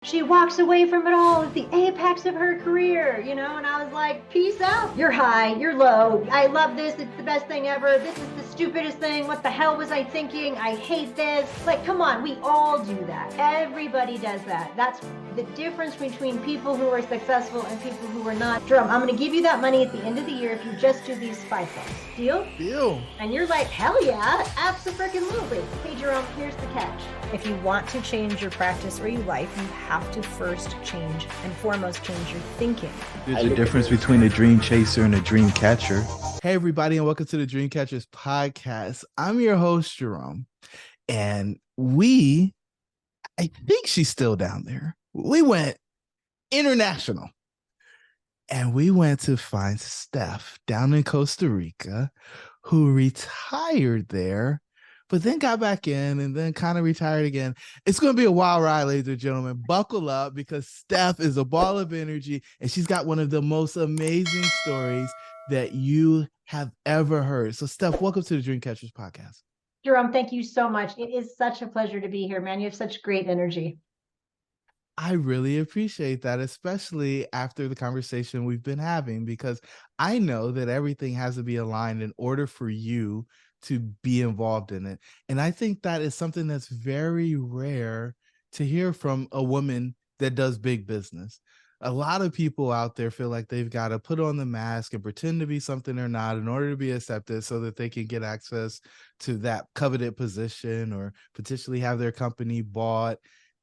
She walks away from it all at the apex of her career, you know, and I was like, peace out. You're high, you're low. I love this. It's the best thing ever. This is the stupidest thing. What the hell was I thinking? I hate this. Like, come on, we all do that. Everybody does that. That's the difference between people who are successful and people who are not. Jerome, I'm going to give you that money at the end of the year if you just do these 5 things. Deal? Deal. And you're like, hell yeah, absolutely. Hey, Jerome, here's the catch. If you want to change your practice or your life, you have to first change and foremost change your thinking. There's a difference between a dream chaser and a dream catcher. Hey, everybody, and welcome to the Dream Catchers podcast. I'm your host, Jerome, and I think she's still down there. We went international, and we went to find Steph down in Costa Rica, who retired there, but then got back in and then kind of retired again. It's going to be a wild ride, ladies and gentlemen. Buckle up, because Steph is a ball of energy, and she's got one of the most amazing stories that you have ever heard. So, Steph, welcome to the Dream Catchers podcast. Jerome, thank you so much. It is such a pleasure to be here, man. You have such great energy. I really appreciate that, especially after the conversation we've been having, because I know that everything has to be aligned in order for you to be involved in it. And I think that is something that's very rare to hear from a woman that does big business. A lot of people out there feel like they've got to put on the mask and pretend to be something they're not in order to be accepted so that they can get access to that coveted position or potentially have their company bought.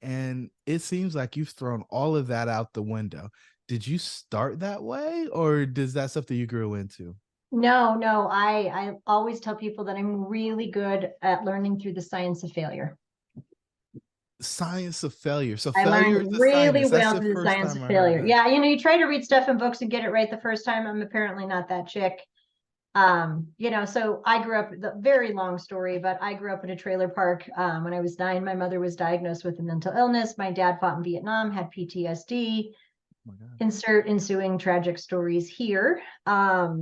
And it seems like you've thrown all of that out the window. Did you start that way, or is that something you grew into? No, I always tell people that I'm really good at learning through the science of failure. Science of failure. So I failure learned is a really science. That's well the through the first science time of I heard failure. that. Yeah, you try to read stuff in books and get it right the first time. I'm apparently not that chick. So I grew up, the very long story, but I grew up in a trailer park. When I was 9, my mother was diagnosed with a mental illness. My dad fought in Vietnam, had PTSD. Oh my God. Insert ensuing tragic stories here. But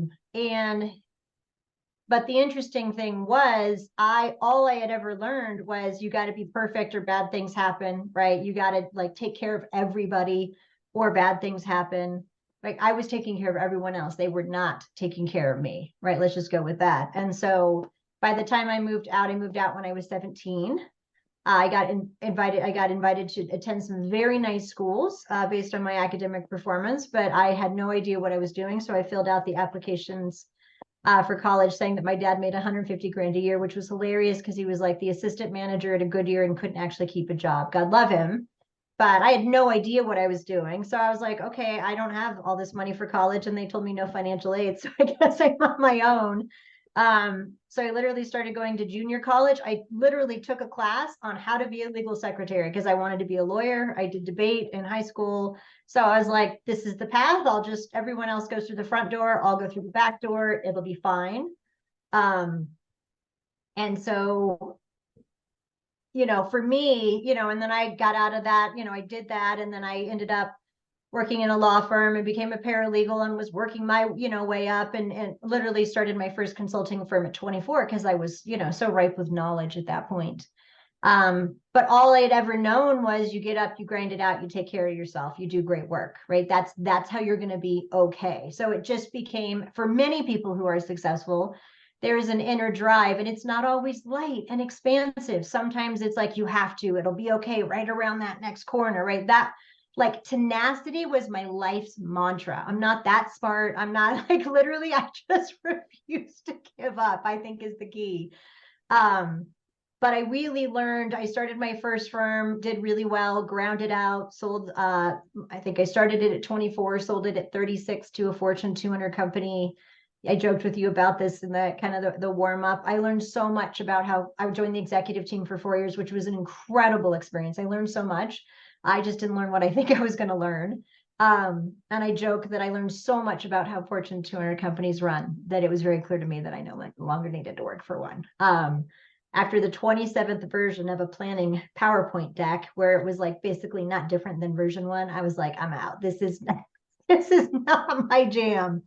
the interesting thing was, all I had ever learned was you got to be perfect or bad things happen, right? You got to like take care of everybody or bad things happen. Like I was taking care of everyone else. They were not taking care of me, right? Let's just go with that. And so by the time I moved out when I was 17. I got invited to attend some very nice schools based on my academic performance, but I had no idea what I was doing. So I filled out the applications for college, saying that my dad made 150 grand a year, which was hilarious because he was like the assistant manager at a Goodyear and couldn't actually keep a job. God love him. But I had no idea what I was doing. So I was like, okay, I don't have all this money for college. And they told me no financial aid. So I guess I'm on my own. So I literally started going to junior college. I literally took a class on how to be a legal secretary because I wanted to be a lawyer. I did debate in high school. So I was like, this is the path. Everyone else goes through the front door. I'll go through the back door. It'll be fine. And so, for me, and then I got out of that, I did that. And then I ended up working in a law firm and became a paralegal and was working my, way up and literally started my first consulting firm at 24 because I was, so ripe with knowledge at that point. But all I had ever known was you get up, you grind it out, you take care of yourself, you do great work, right? That's how you're going to be okay. So it just became, for many people who are successful, there's an inner drive, and it's not always light and expansive. Sometimes it's like you have to, it'll be okay right around that next corner, right? That like tenacity was my life's mantra. I'm not that smart. I'm not like literally, I just refuse to give up, I think is the key. But I really learned, I started my first firm, did really well, grounded out, sold, I think I started it at 24, sold it at 36 to a Fortune 200 company. I joked with you about this in the kind of the warm up. I learned so much about how I joined the executive team for 4 years, which was an incredible experience. I learned so much. I just didn't learn what I think I was going to learn. And I joke that I learned so much about how Fortune 200 companies run that it was very clear to me that I no longer needed to work for one. After the 27th version of a planning PowerPoint deck, where it was like basically not different than version 1, I was like, I'm out. This is not my jam.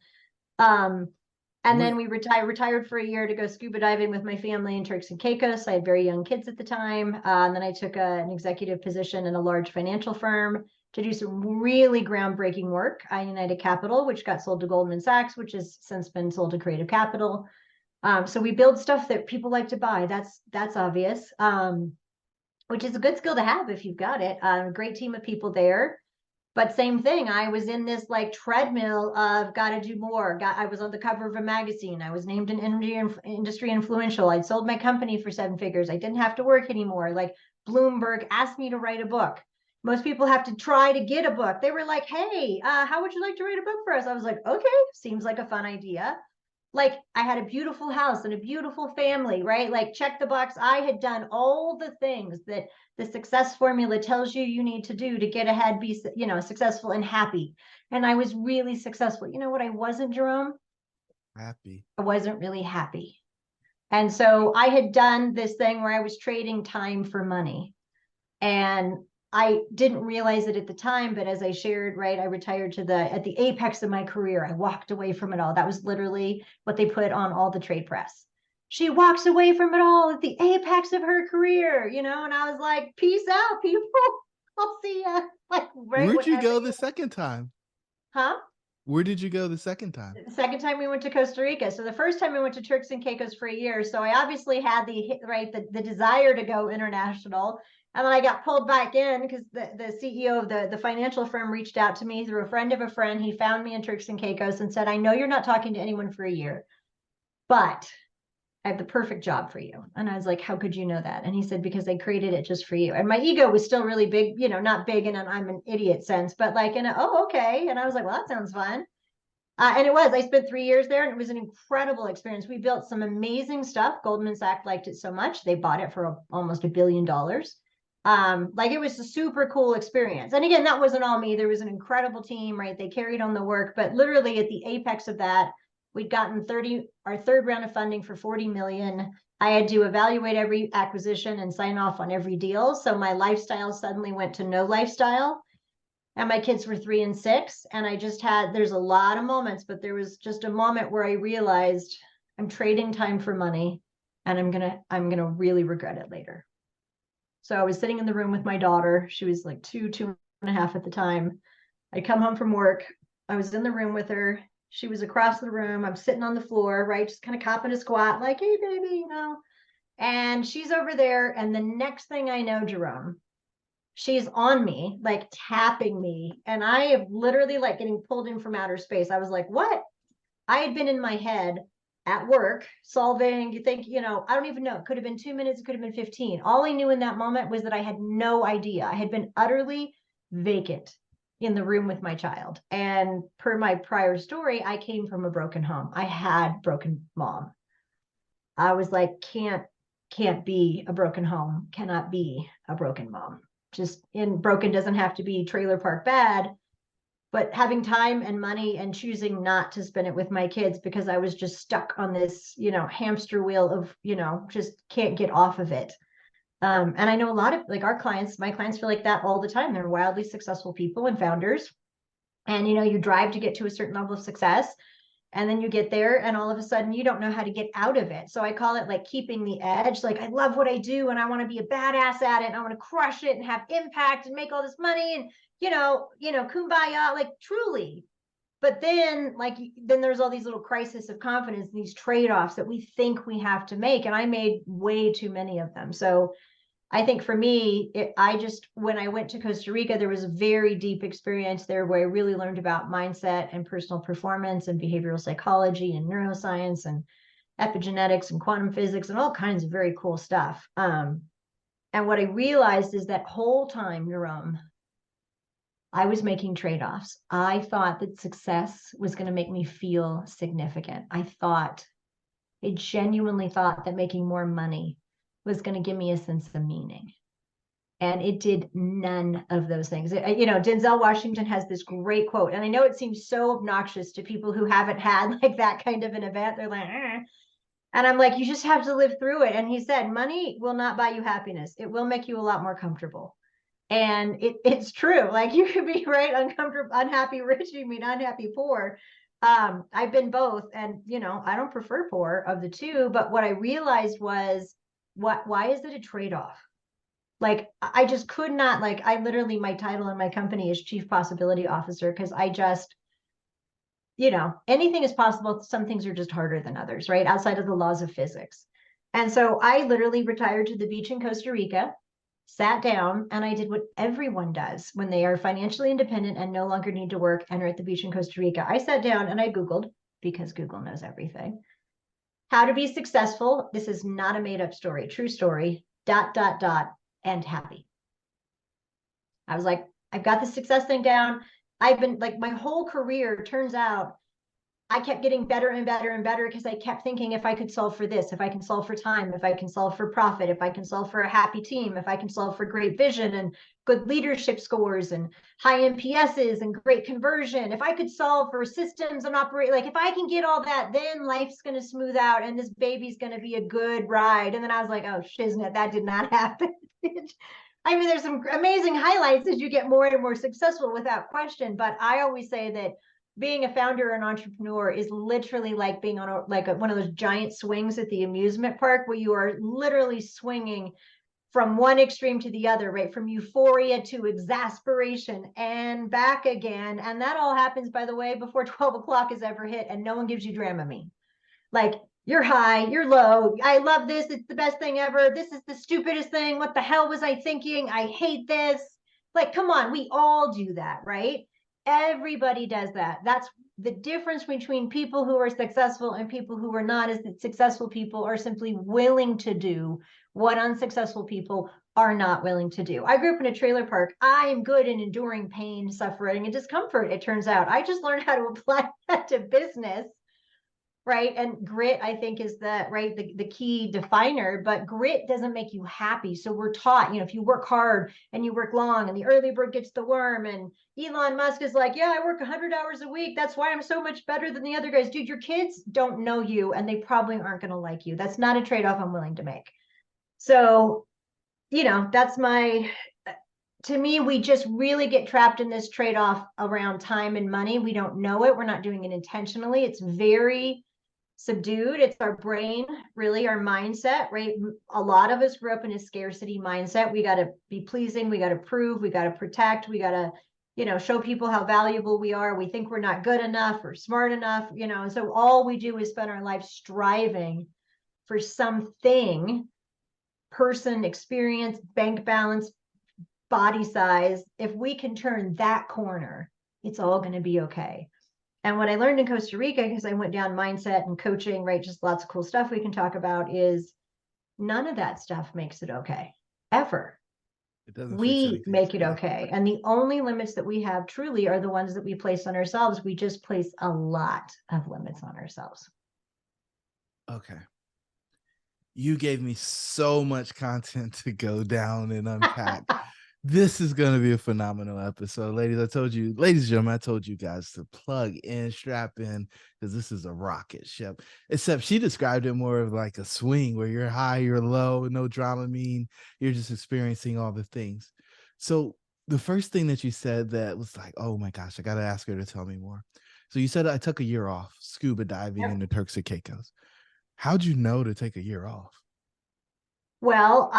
And then we retired for a year to go scuba diving with my family in Turks and Caicos. I had very young kids at the time. And then I took an executive position in a large financial firm to do some really groundbreaking work at United Capital, which got sold to Goldman Sachs, which has since been sold to Creative Capital. So we build stuff that people like to buy. That's obvious, which is a good skill to have if you've got it. A great team of people there. But same thing, I was in this like treadmill of gotta do more. I was on the cover of a magazine. I was named an industry influential. I'd sold my company for 7 figures. I didn't have to work anymore. Like Bloomberg asked me to write a book. Most people have to try to get a book. They were like, hey, how would you like to write a book for us? I was like, okay, seems like a fun idea. Like I had a beautiful house and a beautiful family, right? Like check the box. I had done all the things that the success formula tells you you need to do to get ahead, be, successful and happy. And I was really successful. You know what I wasn't, Jerome? Happy. I wasn't really happy. And so I had done this thing where I was trading time for money. And I didn't realize it at the time, but as I shared, right, I retired at the apex of my career. I walked away from it all. That was literally what they put on all the trade press. She walks away from it all at the apex of her career, and I was like, peace out, people. I'll see ya. Like, right, Where'd you whatever go the second time? Huh? Where did you go the second time? The second time we went to Costa Rica. So the first time we went to Turks and Caicos for a year. So I obviously had the desire to go international. And then I got pulled back in because the CEO of the financial firm reached out to me through a friend of a friend. He found me in Turks and Caicos and said, I know you're not talking to anyone for a year, but I have the perfect job for you. And I was like, how could you know that? And he said, because I created it just for you. And my ego was still really big, not big in an I'm an idiot sense, but like oh, okay. And I was like, well, that sounds fun. And it was, I spent 3 years there and it was an incredible experience. We built some amazing stuff. Goldman Sachs liked it so much. They bought it for almost $1 billion. Like it was a super cool experience. And again, that wasn't all me. There was an incredible team, right? They carried on the work, but literally at the apex of that, we'd gotten our third round of funding for 40 million. I had to evaluate every acquisition and sign off on every deal. So my lifestyle suddenly went to no lifestyle. And my kids were 3 and 6. And there's a lot of moments, but there was just a moment where I realized I'm trading time for money and I'm going to really regret it later. So I was sitting in the room with my daughter. She was like 2.5 at the time. I come home from work. I was in the room with her. She was across the room. I'm sitting on the floor, right? Just kind of copping a squat, like, hey, baby, And she's over there. And the next thing I know, Jerome, she's on me, like tapping me. And I am literally like getting pulled in from outer space. I was like, what? I had been in my head at work solving, you think, I don't even know. It could have been 2 minutes. It could have been 15. All I knew in that moment was that I had no idea. I had been utterly vacant in the room with my child. And per my prior story, I came from a broken home. I had broken mom. I was like, can't be a broken home, cannot be a broken mom. Just in broken doesn't have to be trailer park bad, but having time and money and choosing not to spend it with my kids because I was just stuck on this, hamster wheel of, just can't get off of it. And I know a lot of like my clients feel like that all the time. They're wildly successful people and founders. And, you drive to get to a certain level of success. And then you get there and all of a sudden you don't know how to get out of it. So I call it like keeping the edge. Like I love what I do and I want to be a badass at it and I want to crush it and have impact and make all this money and, kumbaya, like truly. But then then there's all these little crises of confidence, these trade-offs that we think we have to make. And I made way too many of them. So I think for me, when I went to Costa Rica, there was a very deep experience there where I really learned about mindset and personal performance and behavioral psychology and neuroscience and epigenetics and quantum physics and all kinds of very cool stuff. And what I realized is that whole time, Jerome, I was making trade-offs. I thought that success was going to make me feel significant. I genuinely thought that making more money was going to give me a sense of meaning. And it did none of those things. Denzel Washington has this great quote, and I know it seems so obnoxious to people who haven't had like that kind of an event. They're like, eh. And I'm like, you just have to live through it. And he said, money will not buy you happiness. It will make you a lot more comfortable. And it's true. Like you could be right, uncomfortable, unhappy, rich, you mean unhappy, poor. I've been both, and I don't prefer poor of the two, but what I realized was why is it a trade-off? Like I just could not, like I literally, my title in my company is Chief Possibility Officer, because I just, anything is possible. Some things are just harder than others, right? Outside of the laws of physics. And so I literally retired to the beach in Costa Rica, sat down, and I did what everyone does when they are financially independent and no longer need to work and are at the beach in Costa Rica. I sat down and I Googled, because Google knows everything, how to be successful. This is not a made up story, true story, ... and happy. I was like, I've got the success thing down. I've been like, my whole career, turns out I kept getting better and better and better, because I kept thinking, if I could solve for this, if I can solve for time, if I can solve for profit, if I can solve for a happy team, if I can solve for great vision and good leadership scores and high NPSs and great conversion, if I could solve for systems and operate, like if I can get all that, then life's going to smooth out and this baby's going to be a good ride. And then I was like, oh, shiznit, that did not happen. I mean, there's some amazing highlights as you get more and more successful, without question. But I always say that being a founder and entrepreneur is literally like being on one of those giant swings at the amusement park, where you are literally swinging from one extreme to the other, right? From euphoria to exasperation and back again. And that all happens, by the way, before 12 o'clock is ever hit, and no one gives you Dramamine. Like, you're high, you're low. I love this. It's the best thing ever. This is the stupidest thing. What the hell was I thinking? I hate this. Like, come on, we all do that, right? Everybody does that. That's the difference between people who are successful and people who are not, is that successful people are simply willing to do what unsuccessful people are not willing to do. I grew up in a trailer park. I am good in enduring pain, suffering, and discomfort, it turns out. I just learned how to apply that to business, right? And grit, I think, is the key definer. But grit doesn't make you happy. So we're taught, if you work hard and you work long, and the early bird gets the worm, and Elon Musk is like, yeah, I work 100 hours a week, that's why I'm so much better than the other guys. Dude, your kids don't know you, and they probably aren't going to like you. That's not a trade-off I'm willing to make. So, that's to me, we just really get trapped in this trade-off around time and money. We don't know it. We're not doing it intentionally. It's very subdued. It's our brain, really, our mindset, right? A lot of us grew up in a scarcity mindset. We got to be pleasing, we got to prove, we got to protect, we got to show people how valuable we are. We think we're not good enough or smart enough, and so all we do is spend our life striving for something: person, experience, bank balance, body size. If we can turn that corner, it's all going to be okay. And what I learned in Costa Rica, because I went down mindset and coaching, right? Just lots of cool stuff we can talk about, is none of that stuff makes it okay, ever. It doesn't fix We anything. make it okay. And the only limits that we have truly are the ones that we place on ourselves. We just place a lot of limits on ourselves. Okay. You gave me so much content to go down and unpack. This is going to be a phenomenal episode. Ladies and gentlemen, I told you guys to plug in, strap in, because this is a rocket ship. Except she described it more of like a swing, where you're high, you're low, no Dramamine, you're just experiencing all the things. So the first thing that you said that was like, oh my gosh, I got to ask her to tell me more. So you said, I took a year off scuba diving in the Turks and Caicos. How'd you know to take a year off? Well,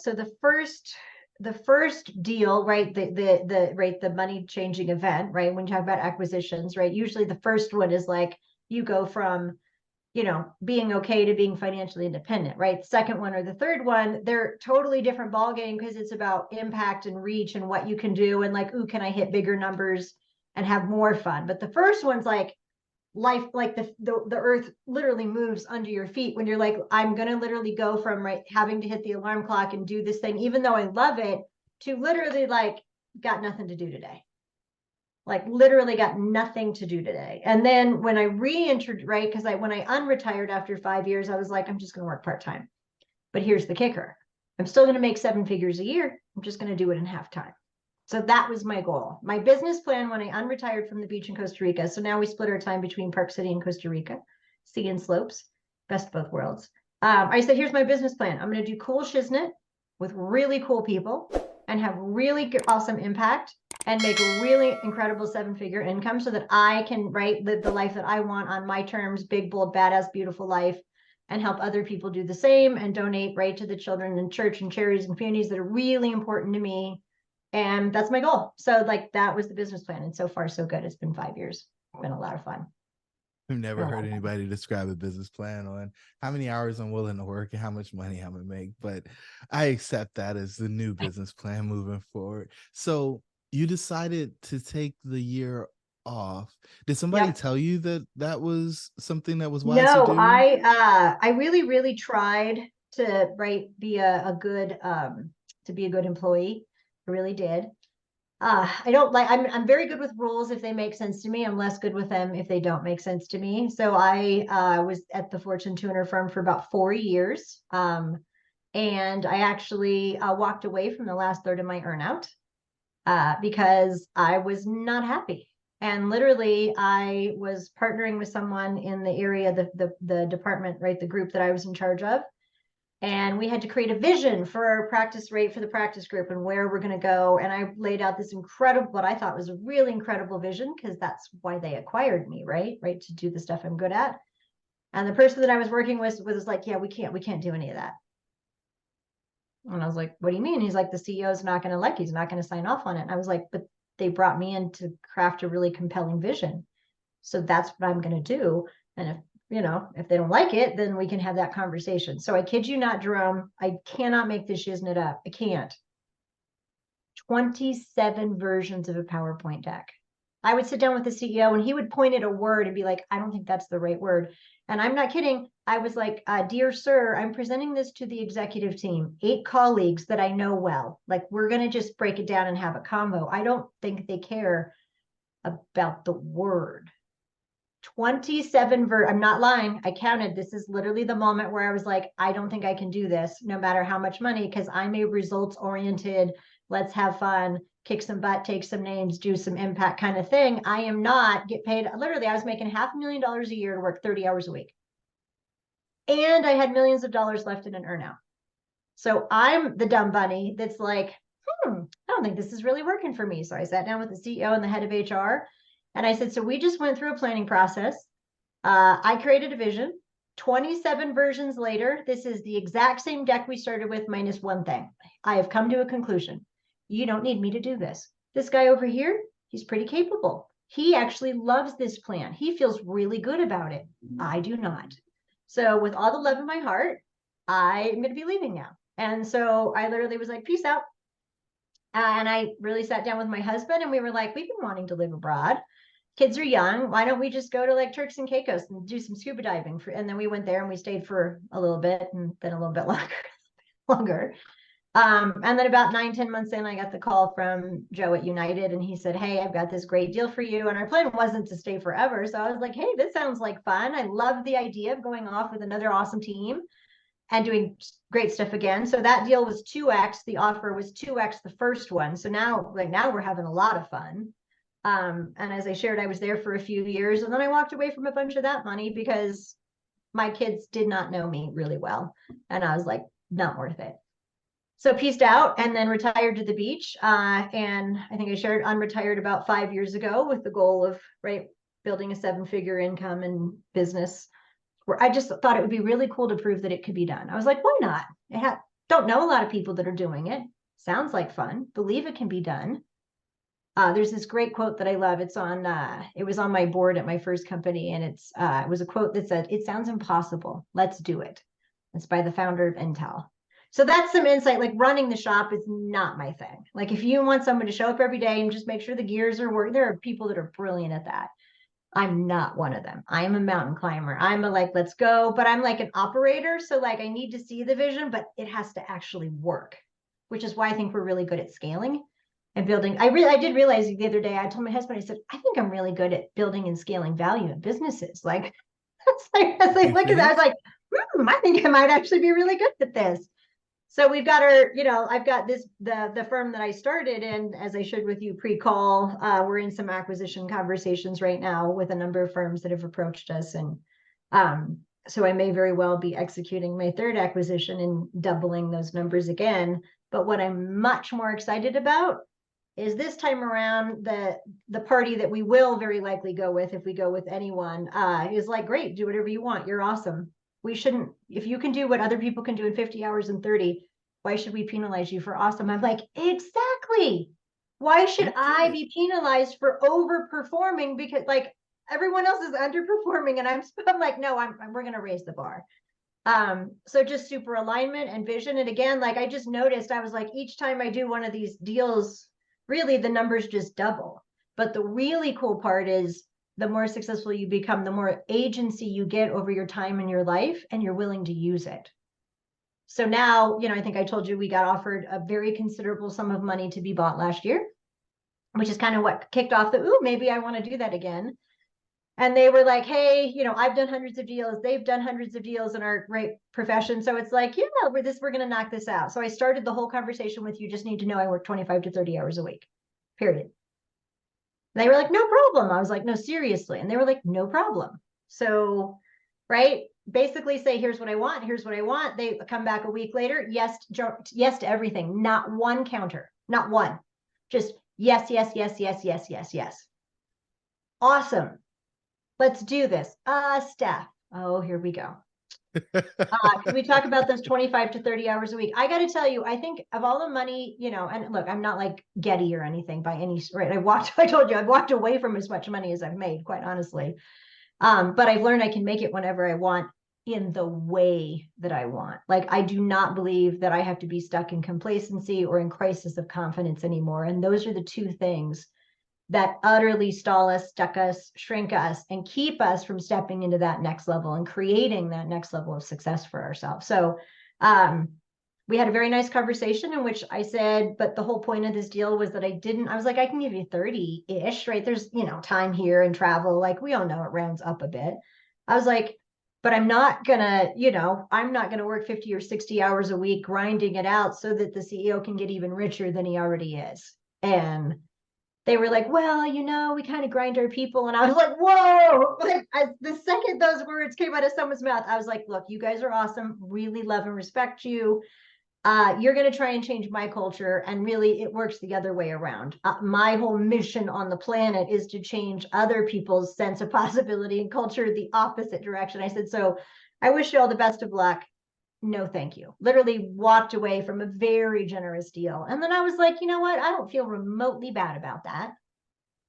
so the first deal, right? The money changing event, right? When you talk about acquisitions, right? Usually the first one is like, you go from, being okay to being financially independent, right? The second one or the third one, they're totally different ballgame, because it's about impact and reach and what you can do, and like, ooh, can I hit bigger numbers and have more fun? But the first one's like, life, like the earth literally moves under your feet when you're like, I'm gonna literally go from having to hit the alarm clock and do this thing, even though I love it, to literally like, got nothing to do today. Like, literally got nothing to do today. And then when I re-entered, right, because when I unretired after 5 years, I was like, I'm just gonna work part-time. But here's the kicker: I'm still gonna make 7 figures a year. I'm just gonna do it in half time. So that was my goal. My business plan when I unretired from the beach in Costa Rica. So now we split our time between Park City and Costa Rica, sea and slopes, best of both worlds. I said, here's my business plan. I'm going to do cool shiznit with really cool people. and have really awesome impact and make a really incredible 7-figure income so that I can, right, live the life that I want on my terms, big, bold, badass, beautiful life, and help other people do the same and donate, right, to the children and church and charities and communities that are really important to me. And that's my goal. So like that was the business plan. And so far, so good. It's been 5 years. It's been a lot of fun. I've never heard anybody describe a business plan on how many hours I'm willing to work and how much money I'm gonna make, but I accept that as the new business plan moving forward. So you decided to take the year off. Did somebody tell you that that was something that was wise to No, do? I really, really tried to, right, be a good to be a good employee. I really did. I don't like, I'm very good with rules if they make sense to me. I'm less good with them if they don't make sense to me. So I was at the Fortune 200 firm for about 4 years. And I actually walked away from the last third of my earnout because I was not happy. And literally, I was partnering with someone in the area, the department, right, the group that I was in charge of. And we had to create a vision for our practice rate for the practice group and where we're going to go. And I laid out this incredible, what I thought was a really incredible vision, because that's why they acquired me, right? Right, to do the stuff I'm good at. And the person that I was working with was like, yeah, we can't do any of that. And I was like, what do you mean? He's like, the CEO is not going to like, he's not going to sign off on it. And I was like, but they brought me in to craft a really compelling vision. So that's what I'm going to do. And if, you know, if they don't like it, then we can have that conversation. So I kid you not, Jerome, I cannot make this shiznit up. I can't. 27 versions of a PowerPoint deck. I would sit down with the CEO and he would point at a word and be like, I don't think that's the right word. And I'm not kidding. I was like, dear sir, I'm presenting this to the executive team, 8 colleagues that I know well. Like, we're going to just break it down and have a combo. I don't think they care about the word. 27 I'm not lying. I counted. This is literally the moment where I was like, I don't think I can do this no matter how much money, because I'm a results oriented, let's have fun, kick some butt, take some names, do some impact kind of thing. I am not get paid. Literally, I was making $500,000 a year to work 30 hours a week. And I had millions of dollars left in an earnout. So I'm the dumb bunny that's like, I don't think this is really working for me. So I sat down with the CEO and the head of HR. And I said, so we just went through a planning process. I created a vision. 27 versions later, this is the exact same deck we started with minus one thing. I have come to a conclusion. You don't need me to do this. This guy over here, he's pretty capable. He actually loves this plan. He feels really good about it. I do not. So with all the love in my heart, I'm going to be leaving now. And so I literally was like, peace out. And I really sat down with my husband and we were like, we've been wanting to live abroad. Kids are young. Why don't we just go to like Turks and Caicos and do some scuba diving? And then we went there and we stayed for a little bit and then a little bit longer. And then about 9-10 months in, I got the call from Joe at United and he said, hey, I've got this great deal for you. And our plan wasn't to stay forever. So I was like, hey, this sounds like fun. I love the idea of going off with another awesome team and doing great stuff again. So that deal was 2x. The offer was 2x the first one. So now, like, now we're having a lot of fun. And as I shared, I was there for a few years and then I walked away from a bunch of that money because my kids did not know me really well. And I was like, not worth it. So peaced out and then retired to the beach. And I think I shared unretired about 5 years ago with the goal of, right, building a 7-figure income and business, where I just thought it would be really cool to prove that it could be done. I was like, why not? Don't know a lot of people that are doing it. Sounds like fun. Believe it can be done. There's this great quote that I love. It's on, it was on my board at my first company. And it was a quote that said, it sounds impossible. Let's do it. It's by the founder of Intel. So that's some insight. Like, running the shop is not my thing. Like, if you want someone to show up every day and just make sure the gears are working, there are people that are brilliant at that. I'm not one of them. I am a mountain climber. I'm a like, let's go, but I'm like an operator. So like, I need to see the vision, but it has to actually work, which is why I think we're really good at scaling and building. I did realize the other day, I told my husband, I said, I think I'm really good at building and scaling value in businesses. Like, as I look at that, I was like, I think I might actually be really good at this. So we've got our, I've got the firm that I started in, as I shared with you pre-call. We're in some acquisition conversations right now with a number of firms that have approached us. And so I may very well be executing my third acquisition and doubling those numbers again. But what I'm much more excited about is this time around, the party that we will very likely go with, if we go with anyone, is like, great, do whatever you want. You're awesome. We shouldn't, if you can do what other people can do in 50 hours and 30, why should we penalize you for awesome? I'm like, exactly. Why should You did I it. be penalized for overperforming? Because like everyone else is underperforming, and I'm like, no, we're gonna raise the bar. So just super alignment and vision. And again, like I just noticed, I was like, each time I do one of these deals, really the numbers just double. But the really cool part is the more successful you become, the more agency you get over your time in your life, and you're willing to use it. So now, I think I told you we got offered a very considerable sum of money to be bought last year, which is kind of what kicked off the, ooh, maybe I want to do that again. And they were like, hey, I've done hundreds of deals. They've done hundreds of deals in our great profession. So it's like, we're going to knock this out. So I started the whole conversation with, you just need to know I work 25 to 30 hours a week, period. They were like, no problem. I was like, no, seriously. And they were like, no problem. So, right. Basically say, here's what I want. Here's what I want. They come back a week later. Yes. Yes to everything. Not one counter, not one. Just yes, yes, yes, yes, yes, yes, yes. Awesome. Let's do this. Steph. Oh, here we go. Can we talk about those 25 to 30 hours a week? I got to tell you, I think of all the money, and look, I'm not like Getty or anything by any, right? I told you, I've walked away from as much money as I've made, quite honestly. But I've learned I can make it whenever I want in the way that I want. Like, I do not believe that I have to be stuck in complacency or in crisis of confidence anymore. And those are the two things that utterly stall us, stuck us, shrink us, and keep us from stepping into that next level and creating that next level of success for ourselves. So we had a very nice conversation in which I said, but the whole point of this deal was that I was like, I can give you 30-ish, right? There's, time here and travel. Like, we all know it rounds up a bit. I was like, but I'm not gonna, I'm not gonna work 50 or 60 hours a week grinding it out so that the CEO can get even richer than he already is. And they were like, well, we kind of grind our people. And I was like, whoa, like the second those words came out of someone's mouth, I was like, look, you guys are awesome. Really love and respect you. You're going to try and change my culture. And really, it works the other way around. My whole mission on the planet is to change other people's sense of possibility and culture the opposite direction. I said, so I wish you all the best of luck. No, thank you. Literally walked away from a very generous deal. And then I was like, you know what? I don't feel remotely bad about that.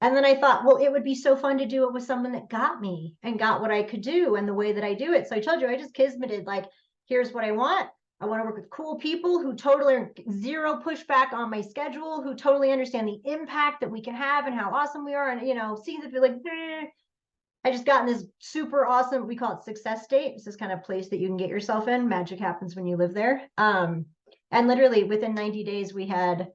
And then I thought, well, it would be so fun to do it with someone that got me and got what I could do and the way that I do it. So I told you, I just kismeted, like, here's what I want. I want to work with cool people who totally are zero pushback on my schedule, who totally understand the impact that we can have and how awesome we are. And, see that like, I just got in this super awesome, we call it success state. It's this kind of place that you can get yourself in. Magic happens when you live there. And literally within 90 days, we had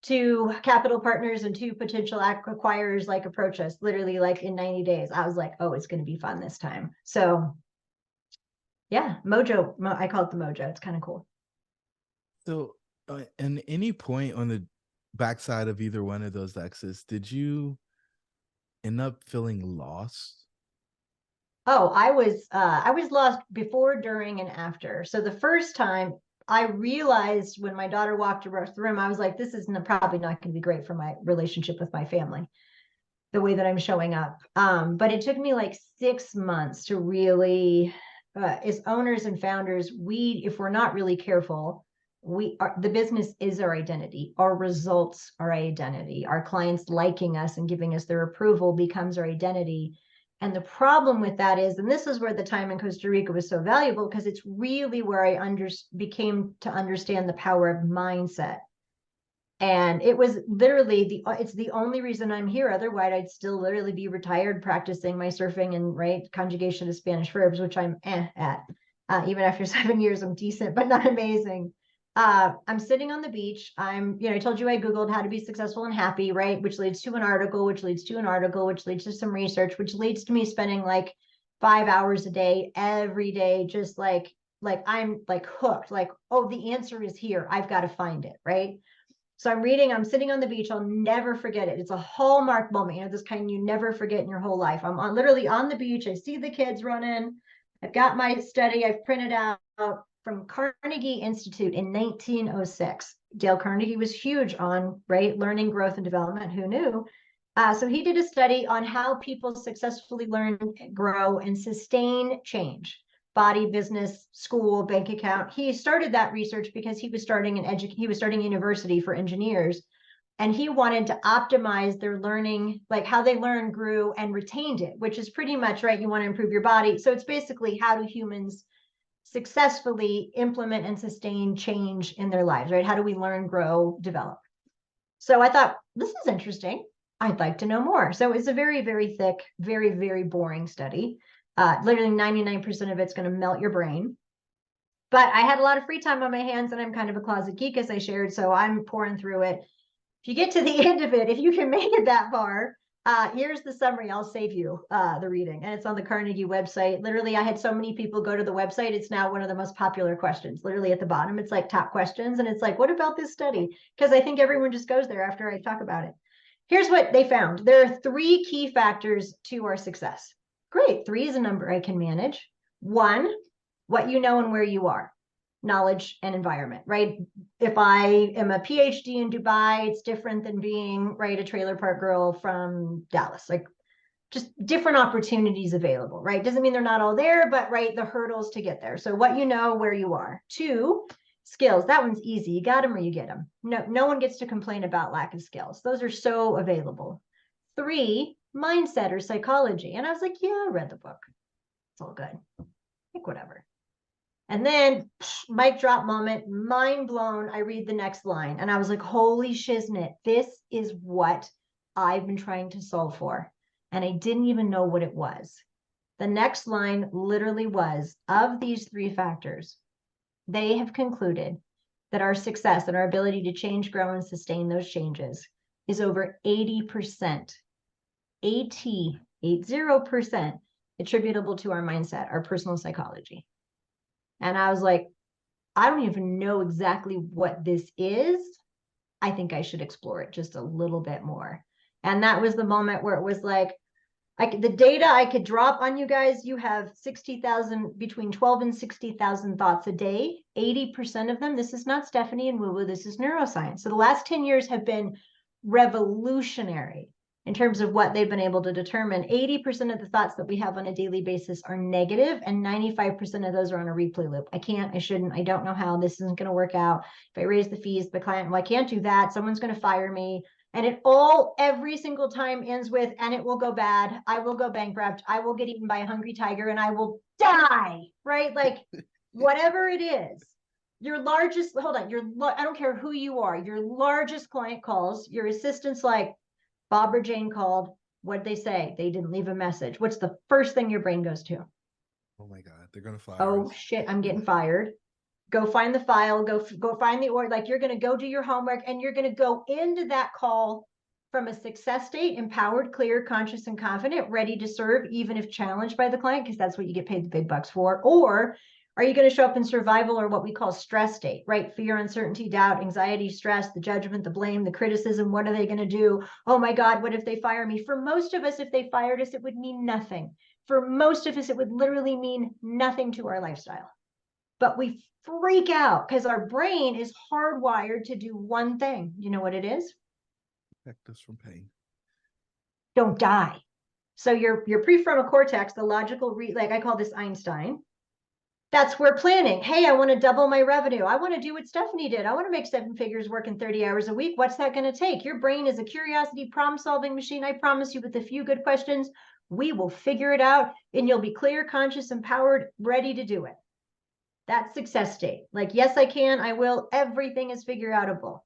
2 capital partners and 2 potential acquirers like approach us literally like in 90 days. I was like, oh, it's going to be fun this time. So yeah, mojo, I call it the mojo. It's kind of cool. So, at any point on the backside of either one of those exits, did you end up feeling lost? Oh, I was lost before, during, and after. So the first time I realized when my daughter walked across the room, I was like, this is probably not going to be great for my relationship with my family, the way that I'm showing up. But it took me like 6 months to really, as owners and founders, if we're not really careful, the business is our identity. Our results are our identity. Our clients liking us and giving us their approval becomes our identity. And the problem with that is, and this is where the time in Costa Rica was so valuable, because it's really where I became to understand the power of mindset. And it was literally it's the only reason I'm here. Otherwise, I'd still literally be retired practicing my surfing and conjugation of Spanish verbs, which I'm at. Even after 7 years, I'm decent, but not amazing. I'm sitting on the beach. I told you I Googled how to be successful and happy, right? Which leads to an article, which leads to an article, which leads to some research, which leads to me spending like 5 hours a day, every day, just like I'm like hooked, like, oh, the answer is here. I've got to find it, right? So I'm sitting on the beach. I'll never forget it. It's a hallmark moment, this kind you never forget in your whole life. I'm literally on the beach. I see the kids running. I've got my study I've printed out from Carnegie Institute in 1906. Dale Carnegie was huge on, right, learning, growth, and development. Who knew? So he did a study on how people successfully learn, grow, and sustain change. Body, business, school, bank account. He started that research because he was starting university for engineers, and he wanted to optimize their learning, like how they learned, grew, and retained it, which is pretty much right. You want to improve your body. So it's basically, how do humans successfully implement and sustain change in their lives, right? How do we learn, grow, develop? So I thought, this is interesting. I'd like to know more. So it's a very, very thick, very, very boring study. Literally 99% of it's going to melt your brain. But I had a lot of free time on my hands, and I'm kind of a closet geek, as I shared. So I'm pouring through it. If you get to the end of it, if you can make it that far, here's the summary. I'll save you the reading, and it's on the Carnegie website. Literally, I had so many people go to the website. It's now one of the most popular questions. Literally at the bottom, it's like top questions, and it's like, what about this study? Because I think everyone just goes there after I talk about it. Here's what they found. There are 3 key factors to our success. Great. 3 is a number I can manage. 1, what you know and where you are. Knowledge and environment, right? If I am a PhD in Dubai, it's different than being, right, a trailer park girl from Dallas. Like, just different opportunities available, right? Doesn't mean they're not all there, but right, the hurdles to get there. So what you know, where you are. 2, skills. That one's easy. You got them or you get them. No one gets to complain about lack of skills. Those are so available. 3, mindset or psychology. And I was like, yeah, I read the book. It's all good. Like, whatever. And then, mic drop moment, mind blown. I read the next line and I was like, holy shiznit, this is what I've been trying to solve for. And I didn't even know what it was. The next line literally was, of these 3 factors, they have concluded that our success and our ability to change, grow, and sustain those changes is over 80%, 80% attributable to our mindset, our personal psychology. And I was like, I don't even know exactly what this is. I think I should explore it just a little bit more. And that was the moment where it was like, the data I could drop on you guys, you have 60,000, between 12 and 60,000 thoughts a day. 80% of them, this is not Stephanie and woo-woo, this is neuroscience. So the last 10 years have been revolutionary in terms of what they've been able to determine. 80% of the thoughts that we have on a daily basis are negative, and 95% of those are on a replay loop. I can't, I shouldn't, I don't know how, this isn't going to work out. If I raise the fees, the client, well, I can't do that. Someone's going to fire me. And it all, every single time ends with, and it will go bad. I will go bankrupt. I will get eaten by a hungry tiger and I will die, right? Like, whatever it is. Your largest, hold on, I don't care who you are, your largest client calls, your assistant's like, Bob or Jane called. What'd they say? They didn't leave a message. What's the first thing your brain goes to? Oh my God, they're gonna fire Oh us. shit, I'm getting fired. Go find the file, go find the order. Like, you're going to go do your homework, and you're going to go into that call from a success state, empowered, clear, conscious, and confident, ready to serve, even if challenged by the client, because that's what you get paid the big bucks for. Or are you going to show up in survival, or what we call stress state, right? Fear, uncertainty, doubt, anxiety, stress, the judgment, the blame, the criticism. What are they going to do? Oh my God, what if they fire me? For most of us, if they fired us, it would mean nothing. For most of us, it would literally mean nothing to our lifestyle. But we freak out because our brain is hardwired to do one thing. You know what it is? Protect us from pain. Don't die. So your prefrontal cortex, the logical, like I call this Einstein, that's where planning. Hey, I want to double my revenue. I want to do what Stephanie did. I want to make 7 figures working 30 hours a week. What's that going to take? Your brain is a curiosity problem-solving machine. I promise you, with a few good questions, we will figure it out, and you'll be clear, conscious, empowered, ready to do it. That's success state. Like, yes, I can, I will. Everything is figure outable.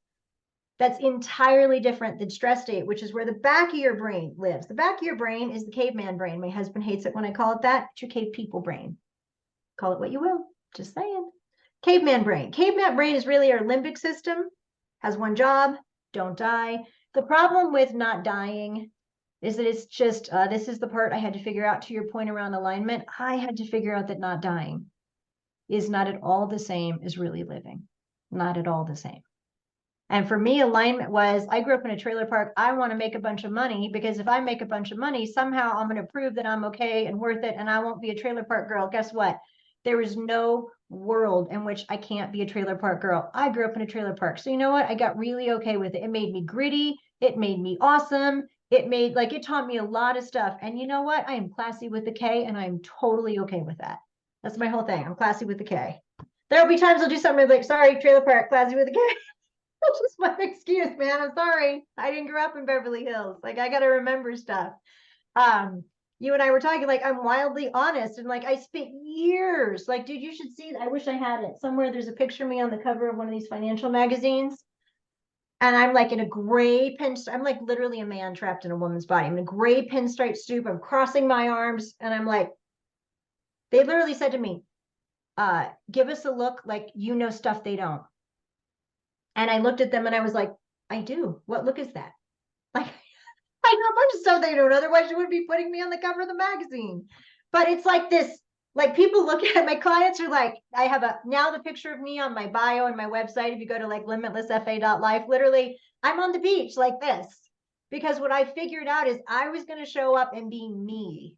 That's entirely different than stress state, which is where the back of your brain lives. The back of your brain is the caveman brain. My husband hates it when I call it that. It's your cave people brain. Call it what you will. Just saying. Caveman brain. Caveman brain is really our limbic system. Has one job. Don't die. The problem with not dying is that it's just, this is the part I had to figure out, to your point around alignment. I had to figure out that not dying is not at all the same as really living. Not at all the same. And for me, alignment was, I grew up in a trailer park. I want to make a bunch of money, because if I make a bunch of money, somehow I'm going to prove that I'm okay and worth it, and I won't be a trailer park girl. Guess what? There is no world in which I can't be a trailer park girl. I grew up in a trailer park. So you know what? I got really okay with it. It made me gritty. It made me awesome. It taught me a lot of stuff. And you know what? I am classy with the K and I'm totally okay with that. That's my whole thing. I'm classy with the K. There'll be times I'll do something like, sorry, trailer park, classy with the K. That's just my excuse, man. I'm sorry. I didn't grow up in Beverly Hills. Like, I got to remember stuff. Um, you and I were talking, like, I'm wildly honest, and like I spent years, like, dude, you should see, I wish I had it somewhere. There's a picture of me on the cover of one of these financial magazines, and I'm like in a gray pinstripe. I'm like literally a man trapped in a woman's body. I'm in a gray pinstripe suit. I'm crossing my arms, and I'm like, they literally said to me, give us a look like you know stuff they don't. And I looked at them and I was like, I do. What look is that? Like, I know a bunch of stuff they don't. Otherwise, you wouldn't be putting me on the cover of the magazine. But it's like this, like people look at it, my clients are like, I have now the picture of me on my bio and my website. If you go to like limitlessfa.life, literally, I'm on the beach like this. Because what I figured out is I was going to show up and be me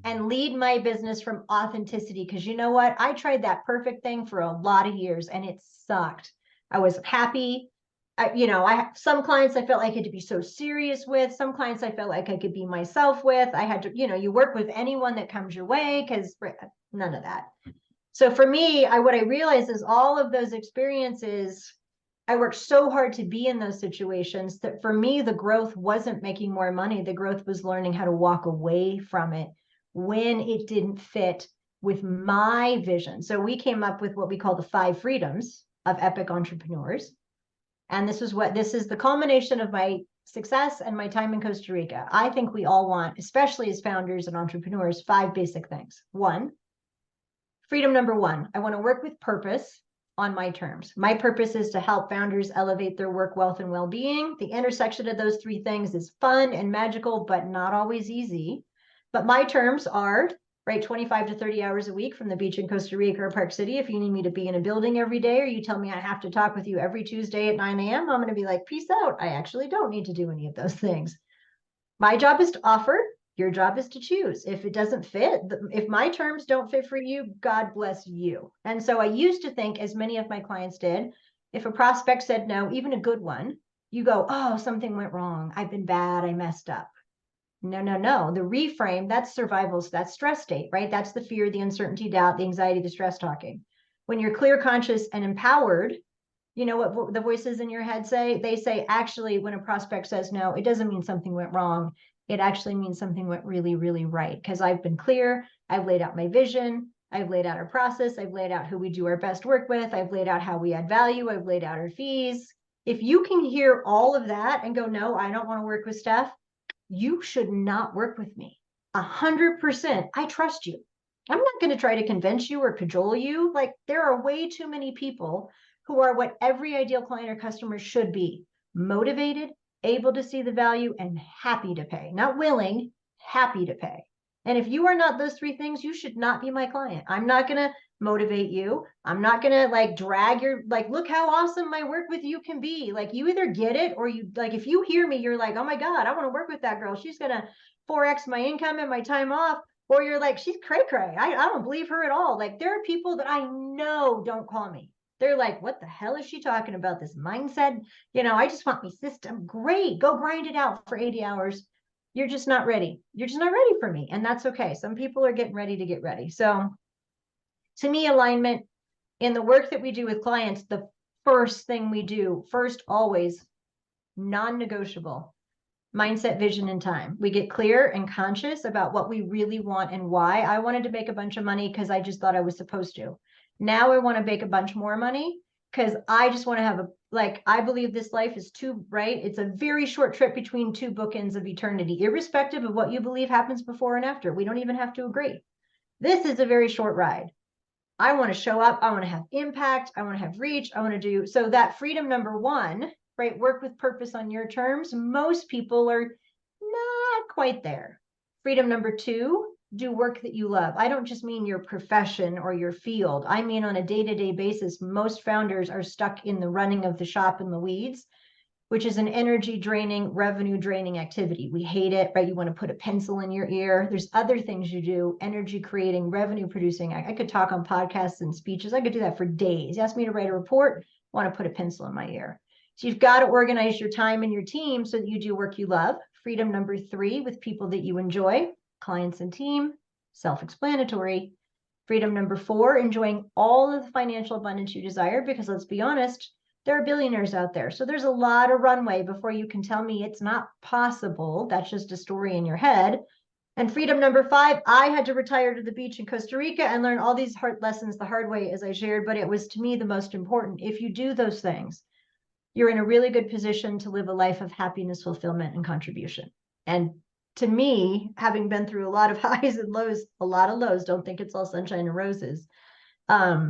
and lead my business from authenticity. Because you know what? I tried that perfect thing for a lot of years and it sucked. I was happy. I have some clients I felt like I had to be so serious with. Some clients I felt like I could be myself with. I had to, you work with anyone that comes your way because none of that. So for me, what I realized is all of those experiences, I worked so hard to be in those situations that for me, the growth wasn't making more money. The growth was learning how to walk away from it when it didn't fit with my vision. So we came up with what we call the 5 freedoms of epic entrepreneurs. And this is the culmination of my success and my time in Costa Rica. I think we all want, especially as founders and entrepreneurs, 5 basic things. Freedom number 1, I want to work with purpose on my terms. My purpose is to help founders elevate their work, wealth, and well-being. The intersection of those 3 things is fun and magical, but not always easy. But my terms are, right, 25 to 30 hours a week from the beach in Costa Rica or Park City. If you need me to be in a building every day, or you tell me I have to talk with you every Tuesday at 9 a.m., I'm going to be like, peace out. I actually don't need to do any of those things. My job is to offer. Your job is to choose. If it doesn't fit, if my terms don't fit for you, God bless you. And so I used to think, as many of my clients did, if a prospect said no, even a good one, you go, oh, something went wrong. I've been bad. I messed up. No. The reframe, that's survival. That's stress state, right? That's the fear, the uncertainty, doubt, the anxiety, the stress talking. When you're clear, conscious, and empowered, you know what the voices in your head say? They say, actually, when a prospect says no, it doesn't mean something went wrong. It actually means something went really, really right. Because I've been clear. I've laid out my vision. I've laid out our process. I've laid out who we do our best work with. I've laid out how we add value. I've laid out our fees. If you can hear all of that and go, no, I don't want to work with Steph, you should not work with me. 100%. I trust you. I'm not going to try to convince you or cajole you. Like, there are way too many people who are what every ideal client or customer should be: motivated, able to see the value, and happy to pay. Not willing, happy to pay. And if you are not those 3 things, you should not be my client. I'm not going to motivate you. I'm not going to like drag look how awesome my work with you can be. Like, you either get it, or you, like, if you hear me, you're like, oh my God, I want to work with that girl. She's going to 4x my income and my time off. Or you're like, she's cray cray. I don't believe her at all. Like, there are people that I know don't call me. They're like, what the hell is she talking about? This mindset? I just want my system. Great. Go grind it out for 80 hours. You're just not ready. You're just not ready for me. And that's okay. Some people are getting ready to get ready. So to me, alignment in the work that we do with clients, the first thing we do, first, always non-negotiable: mindset, vision, and time. We get clear and conscious about what we really want and why. I wanted to make a bunch of money because I just thought I was supposed to. Now I want to make a bunch more money because I just want to have I believe this life is it's a very short trip between 2 bookends of eternity, irrespective of what you believe happens before and after. We don't even have to agree. This is a very short ride. I want to show up. I want to have impact. I want to have reach. I want to do, so that freedom number 1, right? Work with purpose on your terms. Most people are not quite there. Freedom number 2, do work that you love. I don't just mean your profession or your field. I mean, on a day-to-day basis, most founders are stuck in the running of the shop in the weeds. which is an energy draining, revenue draining activity. We hate it, right? You want to put a pencil in your ear. There's other things you do, energy creating, revenue producing. I could talk on podcasts and speeches. I could do that for days. You ask me to write a report, I want to put a pencil in my ear. So you've got to organize your time and your team so that you do work you love. Freedom number 3, with people that you enjoy, clients and team, self-explanatory. Freedom number 4, enjoying all of the financial abundance you desire, because let's be honest, there are billionaires out there. So there's a lot of runway before you can tell me it's not possible. That's just a story in your head. And freedom number 5, I had to retire to the beach in Costa Rica and learn all these hard lessons the hard way, as I shared, but it was to me the most important. If you do those things, you're in a really good position to live a life of happiness, fulfillment, and contribution. And to me, having been through a lot of highs and lows, a lot of lows, don't think it's all sunshine and roses. I've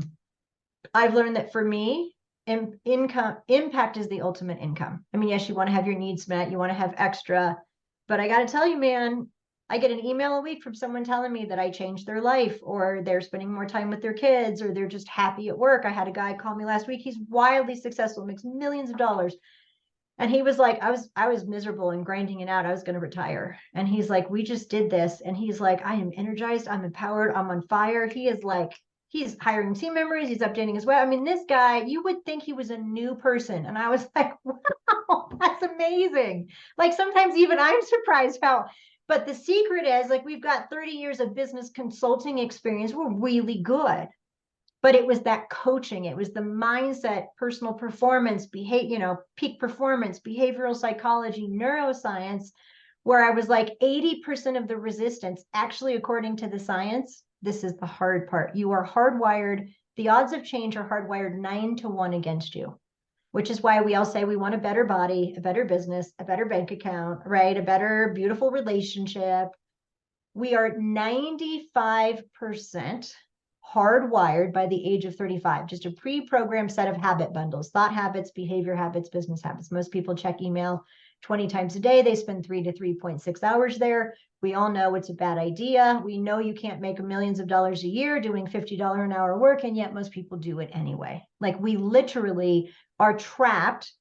learned that for me, impact is the ultimate income. I mean, yes, you want to have your needs met, you want to have extra, but I got to tell you, man, I get an email a week from someone telling me that I changed their life, or they're spending more time with their kids, or they're just happy at work. I had a guy call me last week. He's wildly successful, makes millions of dollars. And he was like, I was miserable and grinding it out. I was going to retire. And he's like, we just did this. And he's like, I am energized. I'm empowered. I'm on fire. He is like, he's hiring team members. He's updating his web. I mean, this guy, you would think he was a new person. And I was like, wow, that's amazing. Like sometimes even I'm surprised how, but the secret is like, we've got 30 years of business consulting experience. We're really good. But it was that coaching, it was the mindset, personal performance, behavior, peak performance, behavioral psychology, neuroscience, where I was like 80% of the resistance, actually, according to the science, this is the hard part. You are hardwired. The odds of change are hardwired 9-1 against you, which is why we all say we want a better body, a better business, a better bank account, right? A better, beautiful relationship. We are 95% hardwired by the age of 35, just a pre-programmed set of habit bundles, thought habits, behavior habits, business habits. Most people check email 20 times a day. They spend 3 to 3.6 hours there. We all know it's a bad idea. We know you can't make millions of dollars a year doing $50 an hour work, and yet most people do it anyway. Like we literally are trapped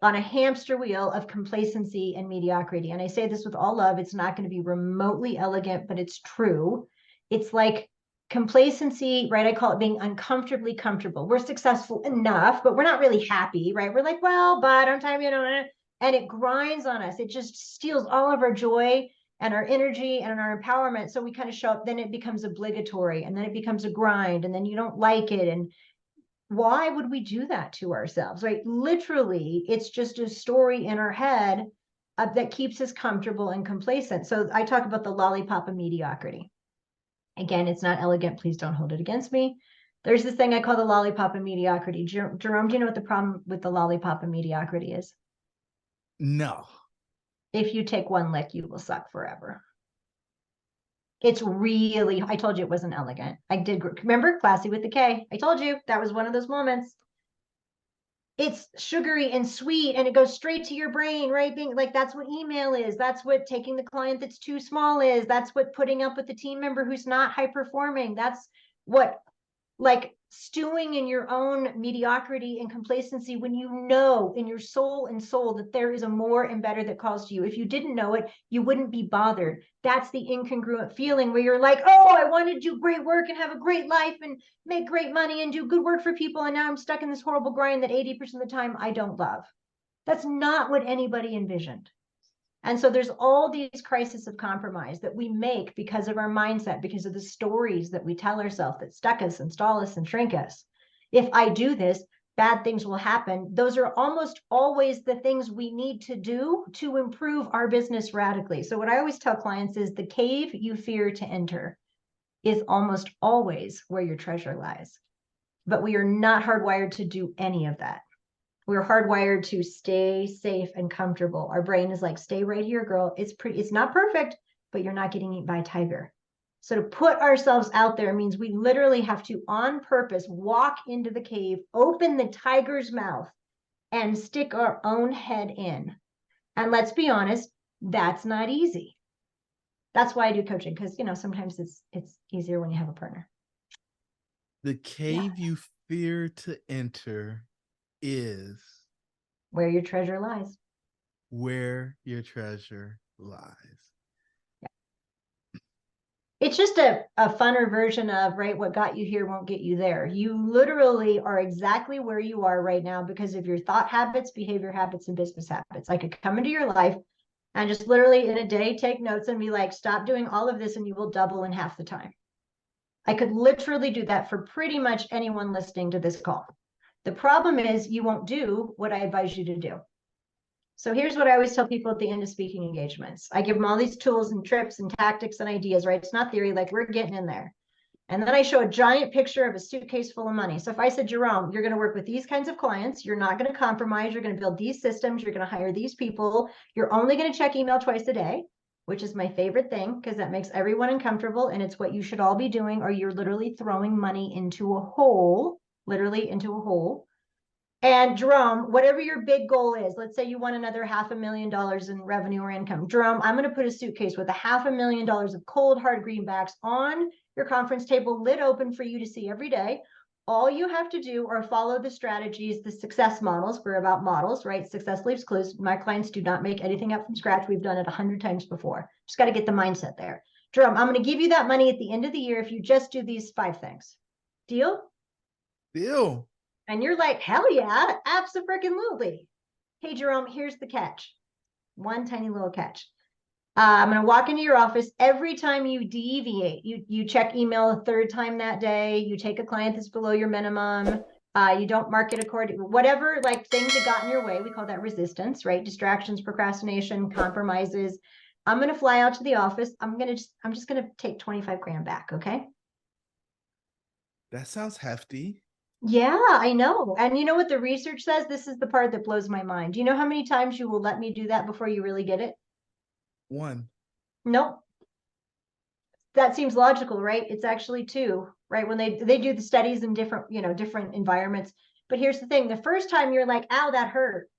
on a hamster wheel of complacency and mediocrity. And I say this with all love. It's not going to be remotely elegant, but it's true. It's like complacency, right? I call it being uncomfortably comfortable. We're successful enough, but we're not really happy, right? We're like, well, but on time, and it grinds on us. It just steals all of our joy and our energy and our empowerment. So we kind of show up, then it becomes obligatory, and then it becomes a grind, and then you don't like it. And why would we do that to ourselves, right? Literally, it's just a story in our head that keeps us comfortable and complacent. So I talk about the lollipop of mediocrity. Again, it's not elegant. Please don't hold it against me. There's this thing I call the lollipop of mediocrity. Jerome, do you know what the problem with the lollipop of mediocrity is? No. If you take one lick, you will suck forever. It's really, I told you it wasn't elegant. I did, remember Classy with the K? I told you that was one of those moments. It's sugary and sweet and it goes straight to your brain, right? Being like, that's what email is. That's what taking the client that's too small is. That's what putting up with the team member who's not high performing. That's what, like, stewing in your own mediocrity and complacency when you know in your soul and soul that there is a more and better that calls to you. If you didn't know it, you wouldn't be bothered. That's the incongruent feeling where you're like, oh, I want to do great work and have a great life and make great money and do good work for people. And now I'm stuck in this horrible grind that 80% of the time I don't love. That's not what anybody envisioned. And so there's all these crises of compromise that we make because of our mindset, because of the stories that we tell ourselves that stuck us and stall us and shrink us. If I do this, bad things will happen. Those are almost always the things we need to do to improve our business radically. So what I always tell clients is the cave you fear to enter is almost always where your treasure lies. But we are not hardwired to do any of that. We're hardwired to stay safe and comfortable. Our brain is like, stay right here, girl. It's not perfect, but you're not getting eaten by a tiger. So to put ourselves out there means we literally have to, on purpose, walk into the cave, open the tiger's mouth, and stick our own head in. And let's be honest, that's not easy. That's why I do coaching, because sometimes it's easier when you have a partner. The cave you fear to enter is Where your treasure lies. Where your treasure lies. It's just a funner version of, right, what got you here won't get you there. You literally are exactly where you are right now because of your thought habits, behavior habits, and business habits. I could come into your life and just literally in a day take notes and be like, stop doing all of this and you will double in half the time. I could literally do that for pretty much anyone listening to this call. The problem is you won't do what I advise you to do. So here's what I always tell people at the end of speaking engagements. I give them all these tools and trips and tactics and ideas, right? It's not theory, like we're getting in there. And then I show a giant picture of a suitcase full of money. So if I said, Jerome, you're going to work with these kinds of clients, you're not going to compromise, you're going to build these systems, you're going to hire these people, you're only going to check email twice a day, which is my favorite thing because that makes everyone uncomfortable and it's what you should all be doing, or you're literally throwing money into a hole, literally into a hole. And Jerome, whatever your big goal is, let's say you want another $500,000 in revenue or income. Jerome, I'm going to put a suitcase with $500,000 of cold, hard greenbacks on your conference table, lit open for you to see every day. All you have to do are follow the strategies, the success models. We're about models, right? Success leaves clues. My clients do not make anything up from scratch. We've done it 100 times before. Just got to get the mindset there. Jerome, I'm going to give you that money at the end of the year if you just do these 5 things. Deal? Deal. And you're like, hell yeah, abso-freaking-lutely. Hey, Jerome, here's the catch. One tiny little catch. I'm going to walk into your office. Every time you deviate, you check email a 3rd time that day, you take a client that's below your minimum, you don't market according, whatever, like things that got in your way, we call that resistance, right? Distractions, procrastination, compromises. I'm going to fly out to the office. I'm just going to take 25 grand back. Okay. That sounds hefty. Yeah, I know. And you know what the research says? This is the part that blows my mind. Do you know how many times you will let me do that before you really get it? 1. Nope. That seems logical, right? It's actually 2, right? When they do the studies in different, different environments. But here's the thing. The first time you're like, ow, that hurt.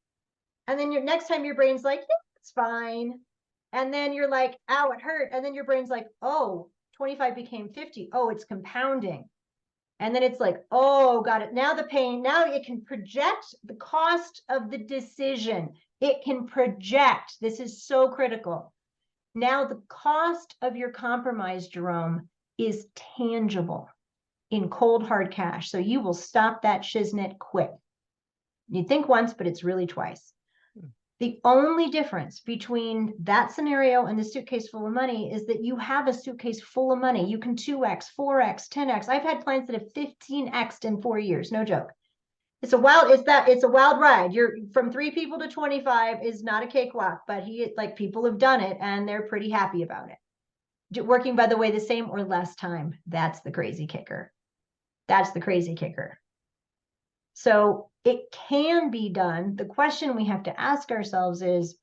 And then your next time your brain's like, yeah, it's fine. And then you're like, ow, it hurt. And then your brain's like, oh, 25 became 50. Oh, it's compounding. And then it's like, oh, got it. Now the pain, now it can project the cost of the decision. It can project. This is so critical. Now the cost of your compromise, Jerome, is tangible in cold, hard cash. So you will stop that shiznit quick. You think once, but it's really twice. The only difference between that scenario and the suitcase full of money is that you have a suitcase full of money. You can 2x, 4x, 10x. I've had clients that have 15x'd in 4 years. No joke. It's a wild ride. You're from 3 people to 25 is not a cakewalk, but people have done it and they're pretty happy about it. Working, by the way, the same or less time. That's the crazy kicker. That's the crazy kicker. So it can be done. The question we have to ask ourselves is,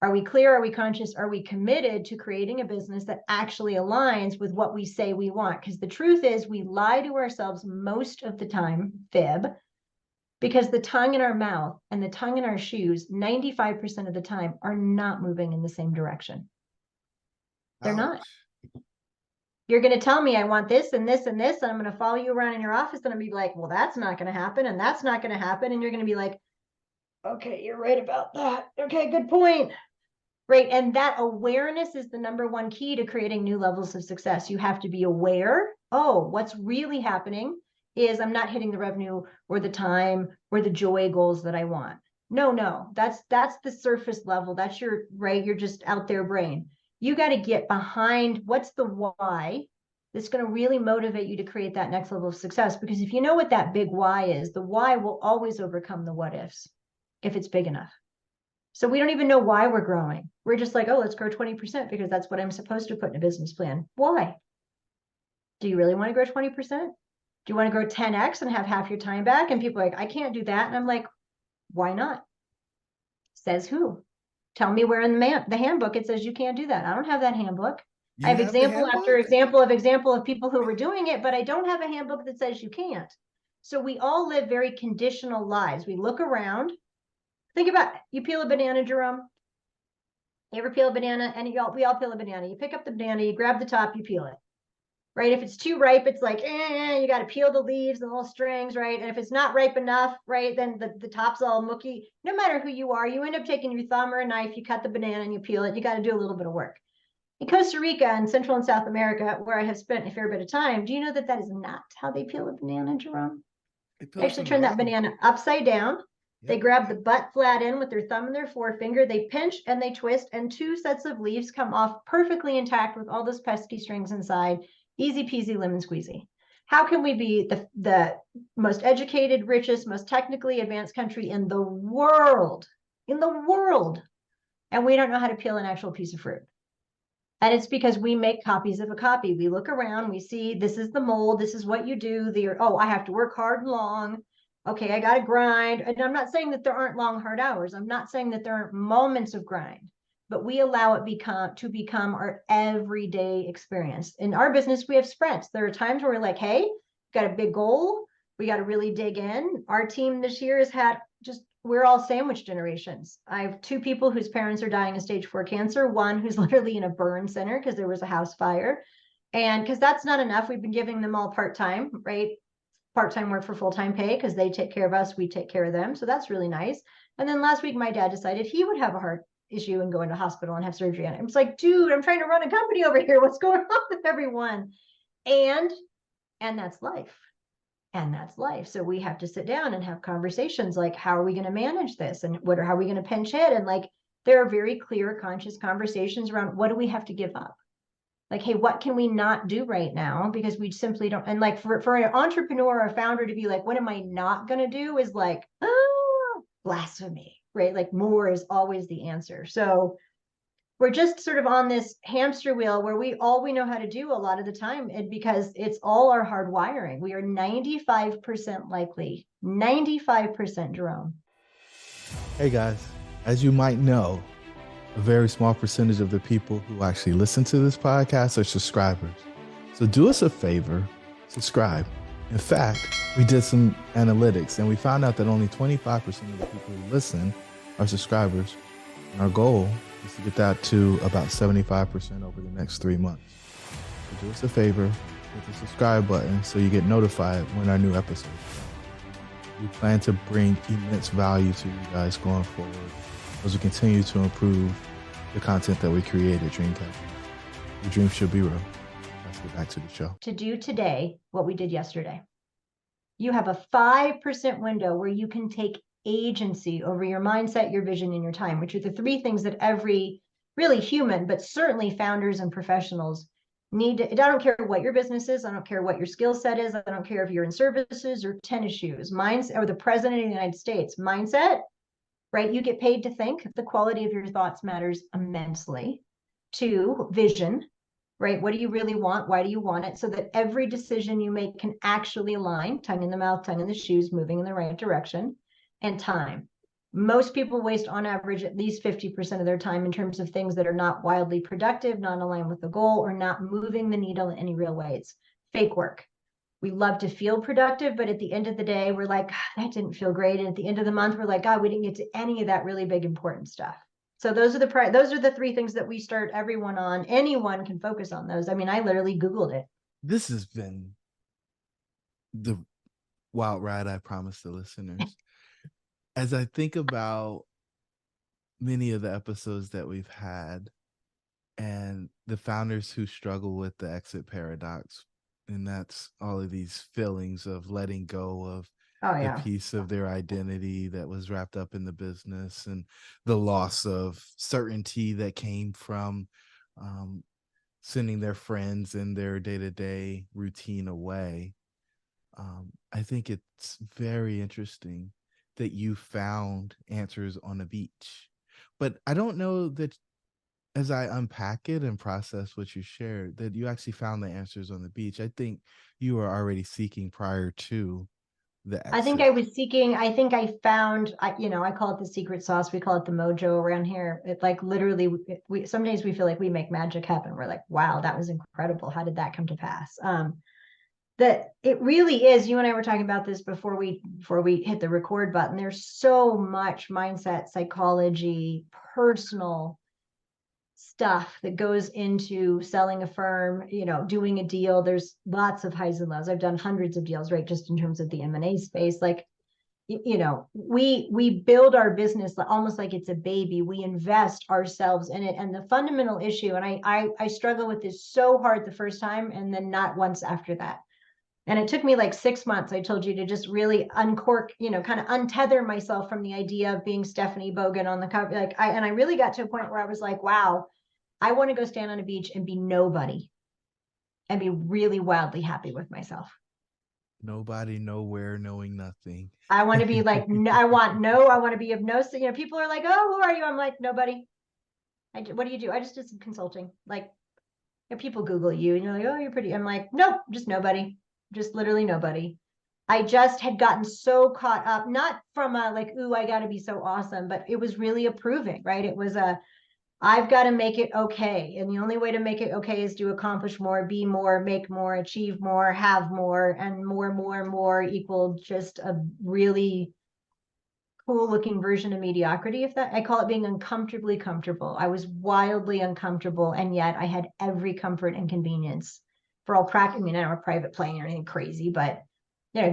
are we clear? Are we conscious? Are we committed to creating a business that actually aligns with what we say we want? Because the truth is we lie to ourselves most of the time, fib, because the tongue in our mouth and the tongue in our shoes, 95% of the time are not moving in the same direction. They're not. You're going to tell me I want this and this and this, and I'm going to follow you around in your office and I'm going to be like, well, that's not going to happen. And that's not going to happen. And you're going to be like, okay, you're right about that. Okay, good point. Right. And that awareness is the #1 key to creating new levels of success. You have to be aware. Oh, what's really happening is I'm not hitting the revenue or the time or the joy goals that I want. No, that's the surface level. That's your, right. You're just out there brain. You got to get behind what's the why that's going to really motivate you to create that next level of success. Because if you know what that big why is, the why will always overcome the what ifs if it's big enough. So we don't even know why we're growing. We're just like, oh, let's grow 20% because that's what I'm supposed to put in a business plan. Why? Do you really want to grow 20%? Do you want to grow 10x and have half your time back? And people are like, I can't do that. And I'm like, why not? Says who? Tell me where in the handbook it says you can't do that. I don't have that handbook. I have example after example of people who were doing it, but I don't have a handbook that says you can't. So we all live very conditional lives. We look around. Think about it. You peel a banana, Jerome. You ever peel a banana? And we all peel a banana. You pick up the banana, you grab the top, you peel it. right? If it's too ripe, it's like, you got to peel the leaves and the little strings, right? And if it's not ripe enough, right, then the top's all mucky. No matter who you are, you end up taking your thumb or a knife, you cut the banana and you peel it. You got to do a little bit of work. In Costa Rica and Central and South America, where I have spent a fair bit of time, do you know that that is not how they peel a banana, Jerome? It They peels actually from the turn that bottom. banana upside down. They Yep. grab the butt flat in with their thumb and their forefinger. They pinch and they twist, and two sets of leaves come off perfectly intact with all those pesky strings inside. Easy peasy lemon squeezy. How can we be the most educated, richest, most technically advanced country in the world? In the world. And we don't know how to peel an actual piece of fruit. And it's because we make copies of a copy. We look around, we see this is the mold, this is what you do. I have to work hard and long. Okay, I got to grind. And I'm not saying that there aren't long, hard hours. I'm not saying that there aren't moments of grind, but we allow it to become our everyday experience. In our business, we have sprints. There are times where we're like, hey, got a big goal. We got to really dig in. Our team this year has had we're all sandwich generations. I have two people whose parents are dying of stage 4 cancer, one who's literally in a burn center because there was a house fire. And because that's not enough, we've been giving them all part-time, right? Part-time work for full-time pay because they take care of us, we take care of them. So that's really nice. And then last week, my dad decided he would have a heart issue and go into hospital and have surgery on it. It's like, dude, I'm trying to run a company over here. What's going on with everyone? And that's life. And that's life. So we have to sit down and have conversations like, how are we going to manage this? And how are we going to pinch hit? And like, there are very clear, conscious conversations around what do we have to give up? Like, hey, what can we not do right now? Because we simply don't. And like for an entrepreneur or a founder to be like, what am I not going to do is like, blasphemy, right? Like more is always the answer. So we're just sort of on this hamster wheel where we know how to do a lot of the time, and because it's all our hard wiring. We are 95% likely, 95%, Jerome. Hey guys, as you might know, a very small percentage of the people who actually listen to this podcast are subscribers. So do us a favor, subscribe. In fact, we did some analytics and we found out that only 25% of the people who listen are subscribers. And our goal is to get that to about 75% over the next 3 months. So do us a favor, hit the subscribe button so you get notified when our new episodes come. We plan to bring immense value to you guys going forward as we continue to improve the content that we create at Dreamcatcher. Your dreams should be real. Let's get back to the show. To do today what we did yesterday. You have a 5% window where you can take agency over your mindset, your vision, and your time, which are the three things that every really human, but certainly founders and professionals need to. I don't care what your business is. I don't care what your skill set is. I don't care if you're in services or tennis shoes. Mindset, or the president of the United States. Mindset, right? You get paid to think. The quality of your thoughts matters immensely. 2, vision, right? What do you really want? Why do you want it? So that every decision you make can actually align, tongue in the mouth, tongue in the shoes, moving in the right direction. And time. Most people waste on average at least 50% of their time in terms of things that are not wildly productive, not aligned with the goal, or not moving the needle in any real way. It's fake work. We love to feel productive, but at the end of the day, we're like, that didn't feel great. And at the end of the month, we're like, God, we didn't get to any of that really big, important stuff. So those are the 3 things that we start everyone on. Anyone can focus on those. I mean, I literally Googled it. This has been the wild ride I promised the listeners. As I think about many of the episodes that we've had and the founders who struggle with the exit paradox, and that's all of these feelings of letting go of the piece of their identity that was wrapped up in the business and the loss of certainty that came from sending their friends and their day-to-day routine away. I think it's very interesting that you found answers on a beach, but I don't know that as I unpack it and process what you shared, that you actually found the answers on the beach. I think you were already seeking prior to the exit. I think I was seeking, I think I found, I call it the secret sauce. We call it the mojo around here. It like literally, some days we feel like we make magic happen. We're like, wow, that was incredible. How did that come to pass? That it really is. You and I were talking about this before we hit the record button. There's so much mindset, psychology, personal stuff that goes into selling a firm, doing a deal. There's lots of highs and lows. I've done hundreds of deals, right? Just in terms of the M&A space. Like, we build our business almost like it's a baby. We invest ourselves in it. And the fundamental issue, and I struggle with this so hard the first time and then not once after that. And it took me like 6 months, I told you, to just really uncork, kind of untether myself from the idea of being Stephanie Bogan on the cover. And I really got to a point where I was like, wow, I want to go stand on a beach and be nobody and be really wildly happy with myself. Nobody, nowhere, knowing nothing. I want to be like, I want to be of no, people are like, oh, who are you? I'm like, nobody. What do you do? I just did some consulting. Like, people Google you and you're like, oh, you're pretty. I'm like, nope, just nobody. Just literally nobody. I just had gotten so caught up, not from a like, ooh, I got to be so awesome, but it was really approving, right? It was I've got to make it okay. And the only way to make it okay is to accomplish more, be more, make more, achieve more, have more, and more equal just a really cool looking version of mediocrity. If that, I call it being uncomfortably comfortable. I was wildly uncomfortable, and yet I had every comfort and convenience for all practice. I mean, I don't have a private plane or anything crazy, but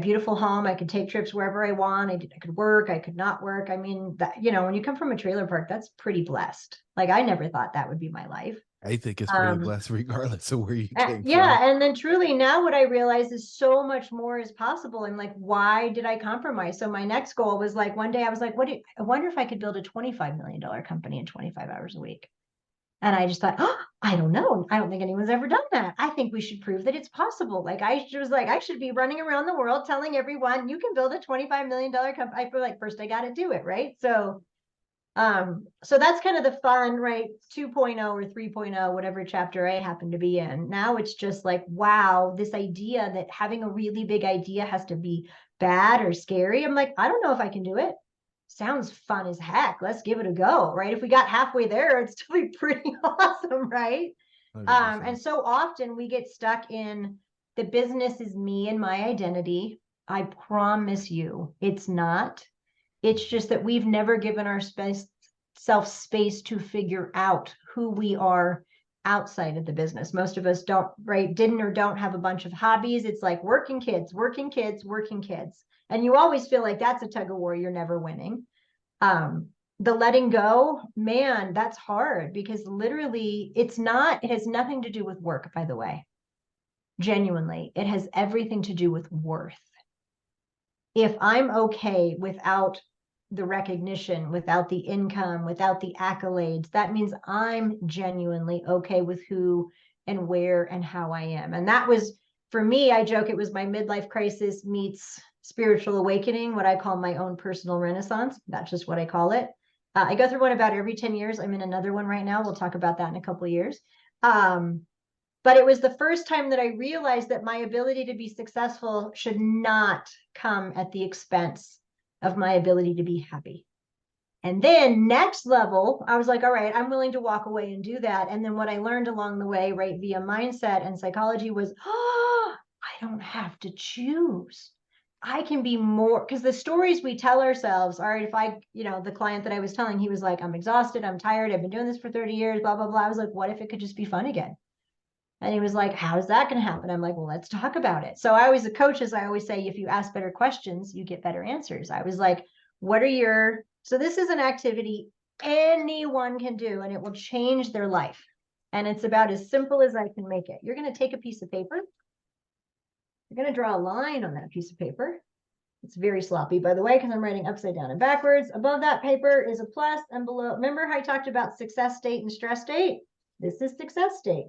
beautiful home. I could take trips wherever I want. I could work. I could not work. I mean, that, when you come from a trailer park, that's pretty blessed. Like, I never thought that would be my life. I think it's pretty blessed regardless of where you came Yeah. from. And then truly now what I realize is so much more is possible. And like, why did I compromise? So my next goal was like, one day I was like, I wonder if I could build a $25 million company in 25 hours a week. And I just thought, oh, I don't know. I don't think anyone's ever done that. I think we should prove that it's possible. Like, I should be running around the world telling everyone you can build a $25 million company. I feel like first I got to do it. Right. So that's kind of the fun, right? 2.0 or 3.0, whatever chapter I happen to be in. Now it's just like, wow, this idea that having a really big idea has to be bad or scary. I'm like, I don't know if I can do it. Sounds fun as heck. Let's give it a go, right? If we got halfway there, it'd still be pretty awesome, right? 100%. And so often we get stuck in the business is me and my identity. I promise you, it's not. It's just that we've never given our self space to figure out who we are outside of the business. Most of us didn't or don't have a bunch of hobbies. It's like working kids. And you always feel like that's a tug of war. You're never winning. The letting go, man, that's hard because literally it has nothing to do with work, by the way. Genuinely, it has everything to do with worth. If I'm okay without the recognition, without the income, without the accolades, that means I'm genuinely okay with who and where and how I am. And that was, for me, I joke, it was my midlife crisis meets spiritual awakening, what I call my own personal renaissance. That's just what I call it. I go through one about every 10 years. I'm in another one right now. We'll talk about that in a couple of years. But it was the first time that I realized that my ability to be successful should not come at the expense of my ability to be happy. And then next level, I was like, all right, I'm willing to walk away and do that. And then what I learned along the way, right, via mindset and psychology was, oh, I don't have to choose. I can be more, because the stories we tell ourselves, all right, if the client that I was telling, he was like, I'm exhausted, I'm tired, I've been doing this for 30 years, blah, blah, blah. I was like, what if it could just be fun again? And he was like, how is that going to happen? I'm like, well, let's talk about it. So I always say, if you ask better questions, you get better answers. I was like, so this is an activity anyone can do, and it will change their life. And it's about as simple as I can make it. You're going to take a piece of paper. You're going to draw a line on that piece of paper. It's very sloppy, by the way, because I'm writing upside down and backwards. Above that paper is a plus, and below, remember how I talked about success state and stress state? This is success state.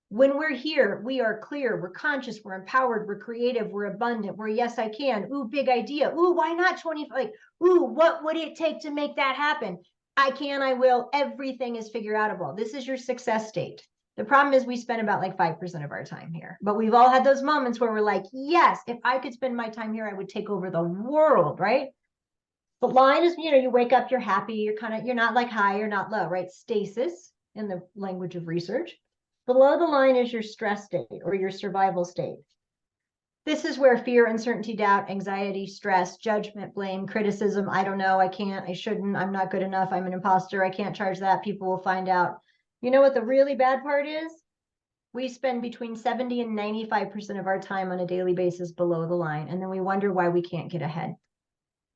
When we're here, we are clear, we're conscious, we're empowered, we're creative, we're abundant, we're yes, I can. Ooh, big idea. Ooh, why not 20? Like, ooh, what would it take to make that happen? I can, I will. Everything is figure outable. This is your success state. The problem is we spend about like 5% of our time here, but we've all had those moments where we're like, yes, if I could spend my time here, I would take over the world, right? The line is, you wake up, you're happy, you're not like high, you're not low, right? Stasis in the language of research. Below the line is your stress state or your survival state. This is where fear, uncertainty, doubt, anxiety, stress, judgment, blame, criticism, I don't know, I can't, I shouldn't, I'm not good enough, I'm an imposter, I can't charge that, people will find out. You know what the really bad part is? We spend between 70 and 95% of our time on a daily basis below the line. And then we wonder why we can't get ahead.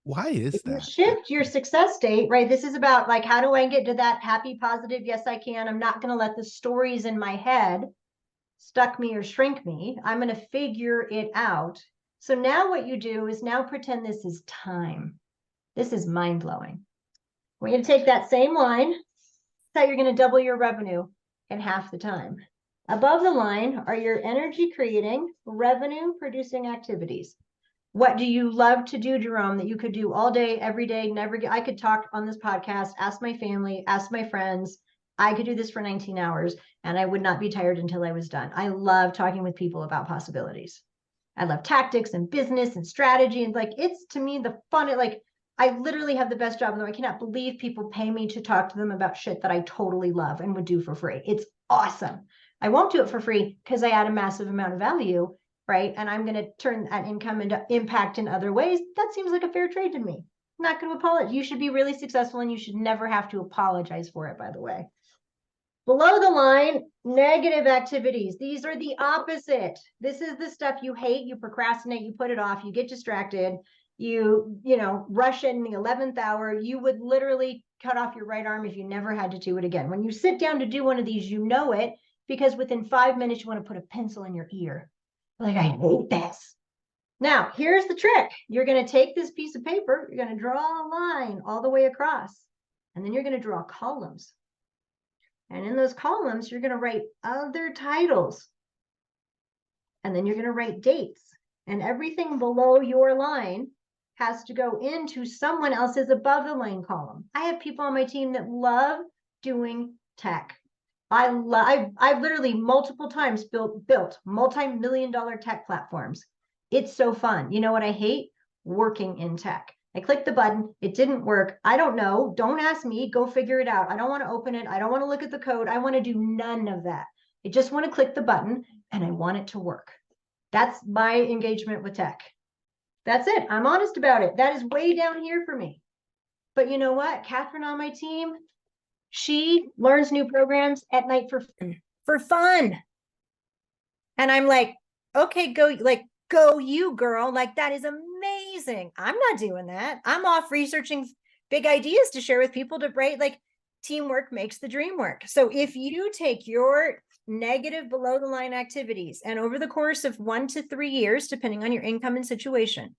Why is If you that? shift your success state, right? This is about like, how do I get to that happy, positive? Yes, I can. I'm not going to let the stories in my head stuck me or shrink me. I'm going to figure it out. So now what you do is now pretend this is time. This is mind blowing. We're going to take that same line. That's how you're going to double your revenue in half the time. Above the line are your energy creating, revenue producing activities. What do you love to do, Jerome, that you could do all day, every day, never get? I could talk on this podcast, ask my family, ask my friends. I could do this for 19 hours and I would not be tired until I was done. I love talking with people about possibilities. I love tactics and business and strategy. And like, it's to me the fun, like, I literally have the best job in the world. I cannot believe people pay me to talk to them about shit that I totally love and would do for free. It's awesome. I won't do it for free because I add a massive amount of value, right? And I'm going to turn that income into impact in other ways. That seems like a fair trade to me. I'm not going to apologize. You should be really successful and you should never have to apologize for it, by the way. Below the line, negative activities. These are the opposite. This is the stuff you hate, you procrastinate, you put it off, you get distracted, you rush in the 11th hour. You would literally cut off your right arm if you never had to do it again. When you sit down to do one of these, you know it, because within 5 minutes, you want to put a pencil in your ear. Like, I hate this. Now, here's the trick. You're going to take this piece of paper, you're going to draw a line all the way across, and then you're going to draw columns. And in those columns, you're going to write other titles. And then you're going to write dates. And everything below your line has to go into someone else's above the line column. I have people on my team that love doing tech. I've literally multiple times built multi-million-dollar tech platforms. It's so fun. You know what I hate? Working in tech. I clicked the button. It didn't work. I don't know. Don't ask me. Go figure it out. I don't want to open it. I don't want to look at the code. I want to do none of that. I just want to click the button and I want it to work. That's my engagement with tech. That's it. I'm honest about it. That is way down here for me. But you know what? Catherine on my team, she learns new programs at night for fun. And I'm like, okay, go you, girl. Like, that is amazing. I'm not doing that. I'm off researching big ideas to share with people to write. Like, teamwork makes the dream work. So if you take your negative below the line activities and over the course of 1 to 3 years, depending on your income and situation,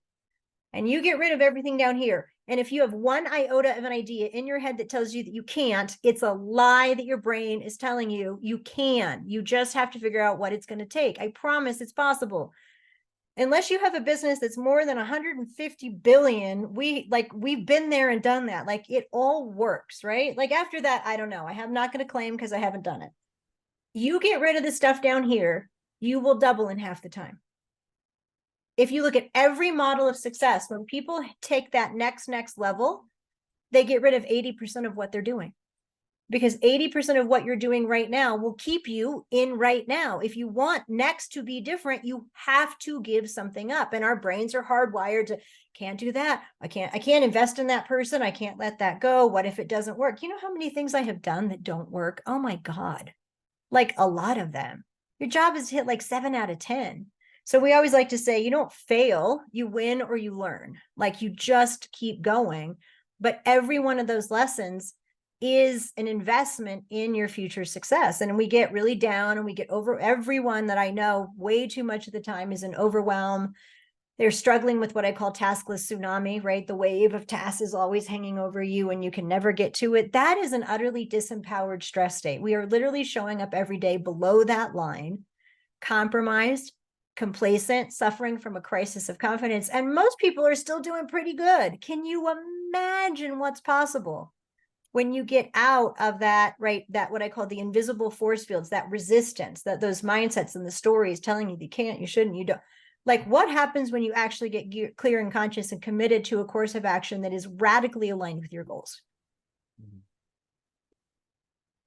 and you get rid of everything down here, and if you have one iota of an idea in your head that tells you that you can't, it's a lie that your brain is telling you you can. You just have to figure out what it's going to take. I promise it's possible. Unless you have a business that's more than 150 billion, we've been there and done that. Like, it all works, right? Like, after that, I don't know. I'm not going to claim because I haven't done it. You get rid of the stuff down here, you will double in half the time. If you look at every model of success, when people take that next level, they get rid of 80% of what they're doing. Because 80% of what you're doing right now will keep you in right now. If you want next to be different, you have to give something up. And our brains are hardwired to, can't do that. I can't invest in that person. I can't let that go. What if it doesn't work? You know how many things I have done that don't work? Oh my God. Like, a lot of them. Your job is to hit like 7 out of 10. So we always like to say, you don't fail, you win or you learn. Like, you just keep going. But every one of those lessons is an investment in your future success. And we get really down and we get over. Everyone that I know way too much of the time is in overwhelm. They're struggling with what I call taskless tsunami, right? The wave of tasks is always hanging over you and you can never get to it. That is an utterly disempowered stress state. We are literally showing up every day below that line, compromised, complacent, suffering from a crisis of confidence. And most people are still doing pretty good. Can you imagine what's possible when you get out of that, right? That what I call the invisible force fields, that resistance, that those mindsets and the stories telling you can't, you shouldn't, you don't. Like, what happens when you actually get clear and conscious and committed to a course of action that is radically aligned with your goals? Mm-hmm.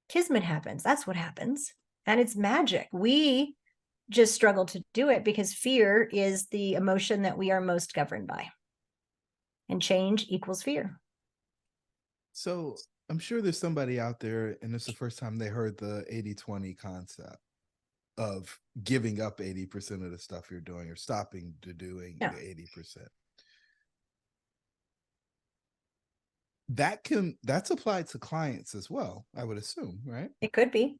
Kismet happens. That's what happens. And it's magic. We just struggle to do it because fear is the emotion that we are most governed by. And change equals fear. So I'm sure there's somebody out there, and it's the first time they heard the 80-20 concept of giving up 80% of the stuff you're doing or stopping to doing Yeah. the 80%. That's applied to clients as well, I would assume, right? It could be.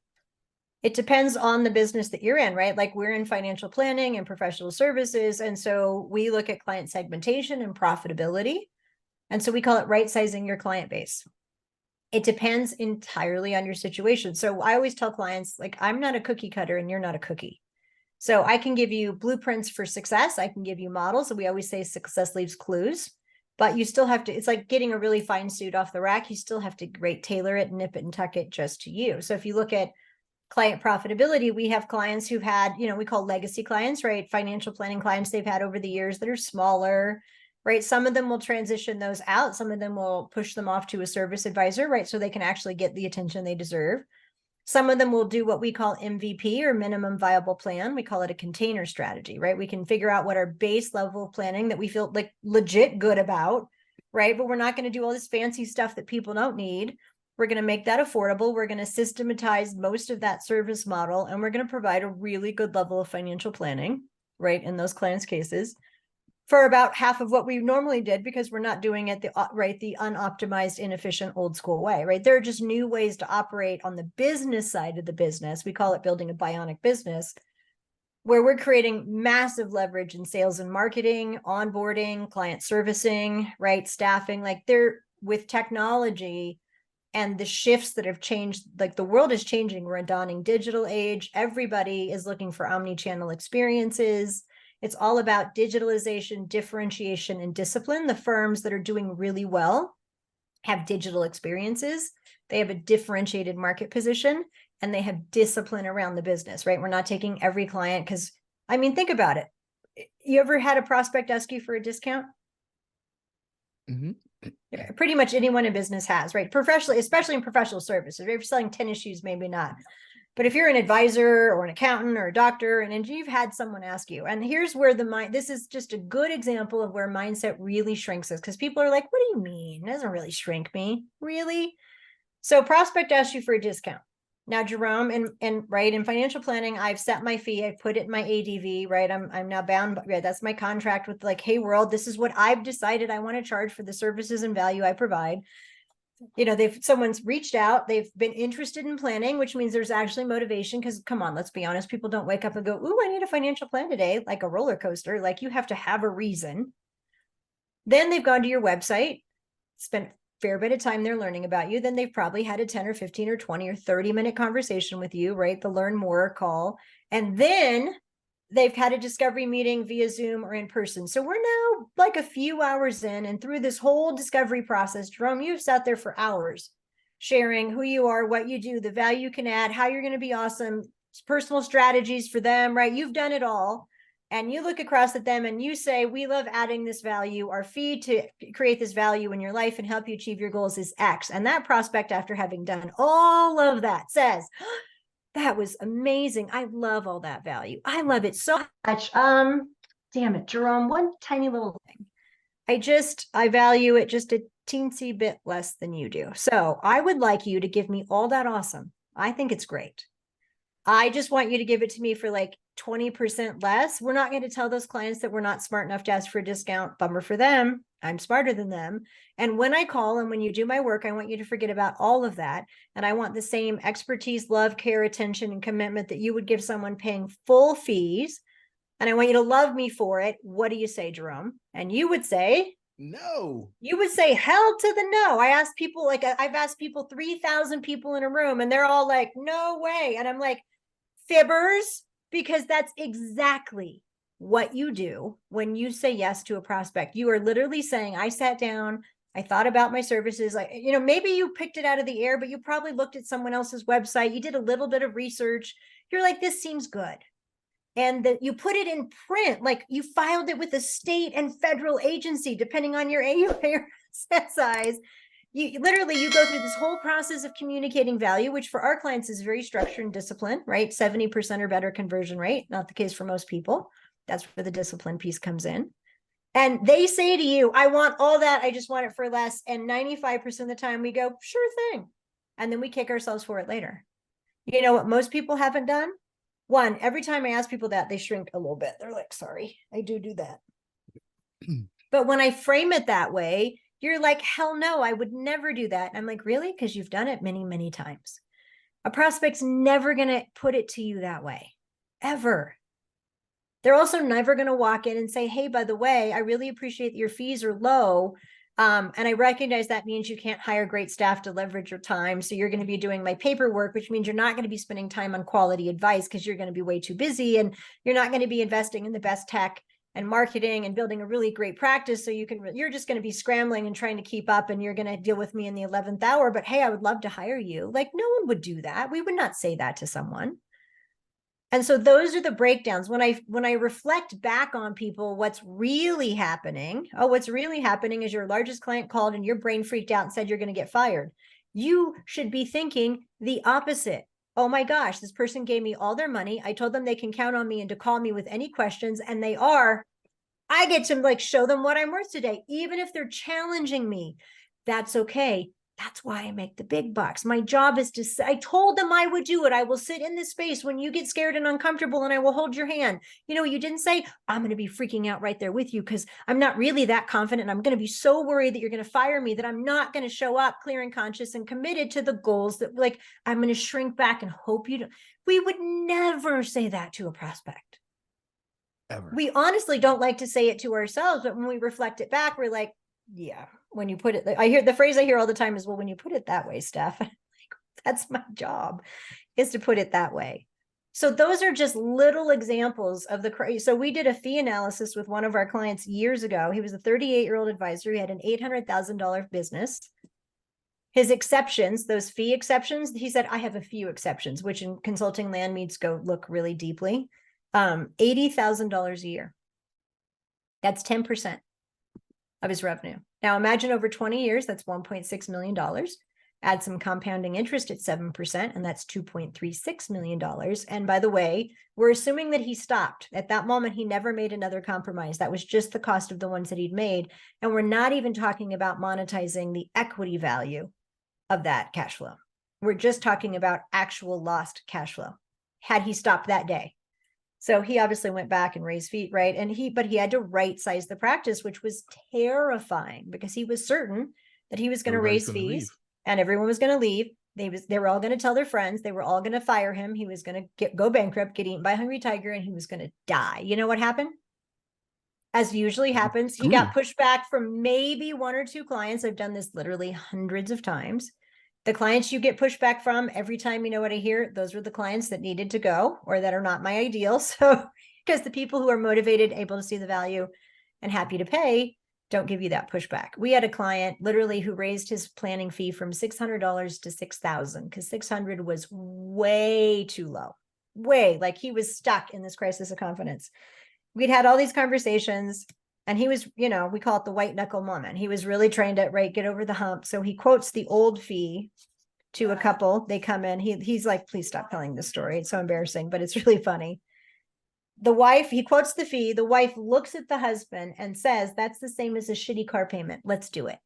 It depends on the business that you're in, right? Like we're in financial planning and professional services. And so we look at client segmentation and profitability. And so we call it right sizing your client base. It depends entirely on your situation. So I always tell clients, like, I'm not a cookie cutter and you're not a cookie. So I can give you blueprints for success. I can give you models. And we always say success leaves clues, but you still have to, it's like getting a really fine suit off the rack. You still have to tailor it, nip it and tuck it just to you. So if you look at client profitability, we have clients who've had, we call legacy clients, right? Financial planning clients they've had over the years that are smaller, right? Some of them will transition those out. Some of them will push them off to a service advisor, right? So they can actually get the attention they deserve. Some of them will do what we call MVP or minimum viable plan. We call it a container strategy, right? We can figure out what our base level of planning that we feel like legit good about, right? But we're not going to do all this fancy stuff that people don't need. We're going to make that affordable. We're going to systematize most of that service model, and we're going to provide a really good level of financial planning, right, in those clients' cases for about half of what we normally did, because we're not doing it the unoptimized, inefficient, old school way, right? There are just new ways to operate on the business side of the business. We call it building a bionic business, where we're creating massive leverage in sales and marketing, onboarding, client servicing, right, staffing. Like they're with technology and the shifts that have changed, like the world is changing. We're in a dawning digital age. Everybody is looking for omni-channel experiences. It's all about digitalization, differentiation, and discipline. The firms that are doing really well have digital experiences. They have a differentiated market position, and they have discipline around the business, right? We're not taking every client because, I mean, think about it. You ever had a prospect ask you for a discount? Mm-hmm. Yeah, pretty much anyone in business has, right? Professionally, especially in professional services. If you're selling tennis shoes, maybe not. But if you're an advisor or an accountant or a doctor, and you've had someone ask you, and here's where this is just a good example of where mindset really shrinks us, because people are like, what do you mean? It doesn't really shrink me. Really? So prospect asks you for a discount. Now, Jerome, and right, in financial planning, I've set my fee, I put it in my ADV, right? I'm now bound, right? That's my contract with like, hey, world, this is what I've decided I want to charge for the services and value I provide. Someone's reached out, they've been interested in planning, which means there's actually motivation, because come on, let's be honest, people don't wake up and go, ooh, I need a financial plan today, like a roller coaster. Like you have to have a reason. Then they've gone to your website, spent a fair bit of time there learning about you. Then they've probably had a 10 or 15 or 20 or 30-minute conversation with you, right? The learn more call. And then they've had a discovery meeting via Zoom or in person. So we're now like a few hours in, and through this whole discovery process, Jerome, you've sat there for hours sharing who you are, what you do, the value you can add, how you're going to be awesome, personal strategies for them, right? You've done it all. And you look across at them and you say, we love adding this value. Our fee to create this value in your life and help you achieve your goals is X. And that prospect, after having done all of that, says, that was amazing. I love all that value. I love it so much. Damn it, Jerome, one tiny little thing. I value it just a teensy bit less than you do. So I would like you to give me all that awesome. I think it's great. I just want you to give it to me for like 20% less. We're not going to tell those clients that we're not smart enough to ask for a discount. Bummer for them. I'm smarter than them. And when I call and when you do my work, I want you to forget about all of that. And I want the same expertise, love, care, attention, and commitment that you would give someone paying full fees. And I want you to love me for it. What do you say, Jerome? And you would say, no. You would say hell to the no. I asked people, like I've asked people, 3,000 people in a room, and they're all like, no way. And I'm like, fibbers, because that's exactly what you do when you say yes to a prospect. You are literally saying, I sat down, I thought about my services. Like, maybe you picked it out of the air, but you probably looked at someone else's website. You did a little bit of research. You're like, this seems good. And that you put it in print, like you filed it with a state and federal agency, depending on your AUA set size. You go through this whole process of communicating value, which for our clients is very structured and disciplined, right? 70% or better conversion rate, not the case for most people. That's where the discipline piece comes in. And they say to you, I want all that. I just want it for less. And 95% of the time we go, sure thing. And then we kick ourselves for it later. You know what most people haven't done? One, every time I ask people that, they shrink a little bit. They're like, sorry, I do that. But when I frame it that way, you're like, hell no, I would never do that. I'm like, really? Because you've done it many, many times. A prospect's never going to put it to you that way, ever. They're also never going to walk in and say, hey, by the way, I really appreciate that your fees are low. And I recognize that means you can't hire great staff to leverage your time. So you're going to be doing my paperwork, which means you're not going to be spending time on quality advice because you're going to be way too busy. And you're not going to be investing in the best tech and marketing and building a really great practice. So you're just going to be scrambling and trying to keep up, and you're going to deal with me in the 11th hour. But hey, I would love to hire you. Like, no one would do that. We would not say that to someone. And so those are the breakdowns. When I reflect back on people, what's really happening? Oh, what's really happening is your largest client called and your brain freaked out and said you're going to get fired. You should be thinking the opposite. Oh my gosh, this person gave me all their money. I told them they can count on me and to call me with any questions, and they are. I get to like show them what I'm worth today, even if they're challenging me. That's okay. That's why I make the big bucks. My job is to, I told them I would do it. I will sit in this space when you get scared and uncomfortable, and I will hold your hand. You know, you didn't say, I'm going to be freaking out right there with you because I'm not really that confident. And I'm going to be so worried that you're going to fire me that I'm not going to show up clear and conscious and committed to the goals that, like, I'm going to shrink back and hope you don't. We would never say that to a prospect. Ever. We honestly don't like to say it to ourselves, but when we reflect it back, we're like, yeah, when you put it, I hear the phrase I hear all the time is, well, when you put it that way, Steph, like, that's my job, is to put it that way. So those are just little examples of the, so we did a fee analysis with one of our clients years ago. He was a 38-year-old advisor. He had an $800,000 business. His exceptions, those fee exceptions, he said, I have a few exceptions, which in consulting land needs go look really deeply. $80,000 a year. That's 10% of his revenue. Now imagine over 20 years, that's $1.6 million. Add some compounding interest at 7%, and that's $2.36 million. And by the way, we're assuming that he stopped. At that moment, he never made another compromise. That was just the cost of the ones that he'd made. And we're not even talking about monetizing the equity value of that cash flow. We're just talking about actual lost cash flow had he stopped that day. So he obviously went back and raised feet, right? But he had to right size the practice, which was terrifying because he was certain that he was going to raise fees and everyone was going to leave. They were all going to tell their friends. They were all going to fire him. He was going to go bankrupt, get eaten by a hungry tiger, and he was going to die. You know what happened? As usually happens, he got pushed back from maybe one or two clients. I've done this literally hundreds of times. The clients you get pushed back from every time, you know what I hear? Those were the clients that needed to go or that are not my ideal. So, because the people who are motivated, able to see the value and happy to pay, don't give you that pushback. We had a client literally who raised his planning fee from $600 to $6,000 because $600 was way too low. Way, like he was stuck in this crisis of confidence. We'd had all these conversations. And he was, you know, we call it the white knuckle moment. He was really trying to, right, get over the hump. So he quotes the old fee to a couple. They come in. He's like, please stop telling this story. It's so embarrassing, but it's really funny. The wife, he quotes the fee. The wife looks at the husband and says, that's the same as a shitty car payment. Let's do it.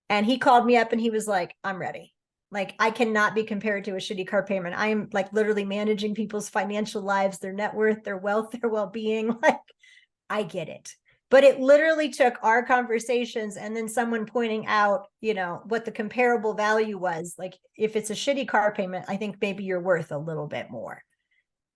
And he called me up and he was like, I'm ready. Like, I cannot be compared to a shitty car payment. I am like literally managing people's financial lives, their net worth, their wealth, their well-being. Like, I get it. But it literally took our conversations and then someone pointing out, you know, what the comparable value was. Like, if it's a shitty car payment, I think maybe you're worth a little bit more.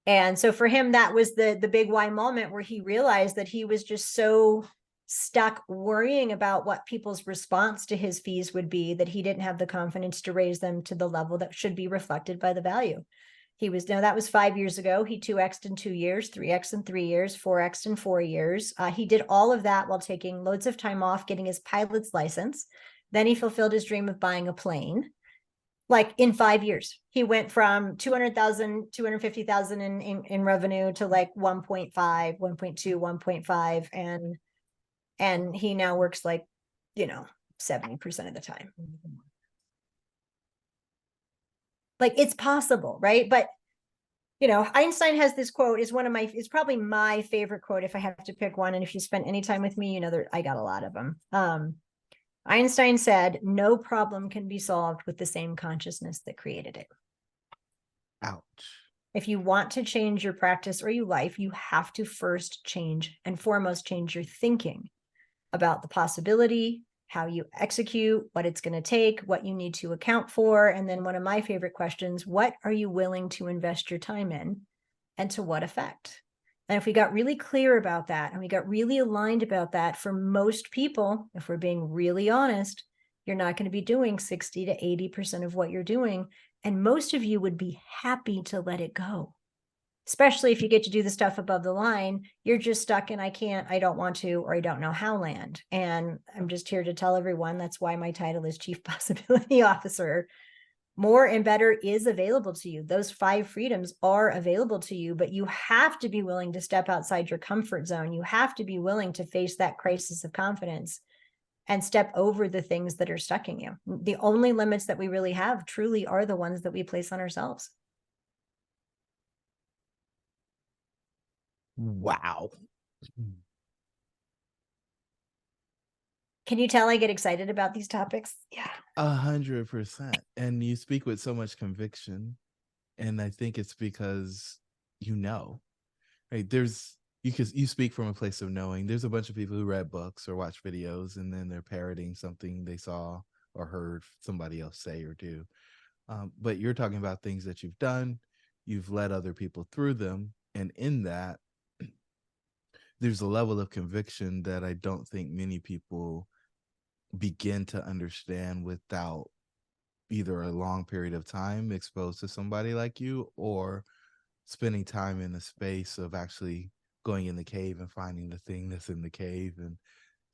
And so for him, that was the big why moment where he realized that he was just so stuck worrying about what people's response to his fees would be that he didn't have the confidence to raise them to the level that should be reflected by the value. Now that was 5 years ago. He 2x'd in 2 years, 3x in 3 years, 4x'd in 4 years. He did all of that while taking loads of time off, getting his pilot's license. Then he fulfilled his dream of buying a plane. Like in 5 years, he went from 200,000, 250,000 in revenue to like 1.5, 1.2, 1.5. And he now works like, you know, 70% of the time. Like, it's possible, right? But You know, Einstein has this quote, is it's probably my favorite quote if I have to pick one. And if you spend any time with me, you know, I got a lot of them. Einstein said, no problem can be solved with the same consciousness that created it. Ouch. If you want to change your practice or your life, you have to first change and foremost change your thinking about the possibility, how you execute, what it's going to take, what you need to account for. And then one of my favorite questions, what are you willing to invest your time in and to what effect? And if we got really clear about that and we got really aligned about that, for most people, if we're being really honest, you're not going to be doing 60 to 80% of what you're doing. And most of you would be happy to let it go. Especially if you get to do the stuff above the line, you're just stuck in I can't, I don't want to, or I don't know how land. And I'm just here to tell everyone that's why my title is Chief Possibility Officer. More and better is available to you. Those 5 freedoms are available to you, but you have to be willing to step outside your comfort zone. You have to be willing to face that crisis of confidence and step over the things that are stucking you. The only limits that we really have truly are the ones that we place on ourselves. Wow. Can you tell I get excited about these topics? Yeah. 100%. And you speak with so much conviction. And I think it's because you know, right? You speak from a place of knowing. There's a bunch of people who read books or watch videos and then they're parroting something they saw or heard somebody else say or do. But you're talking about things that you've done, you've led other people through them. And in that, there's a level of conviction that I don't think many people begin to understand without either a long period of time exposed to somebody like you or spending time in the space of actually going in the cave and finding the thing that's in the cave and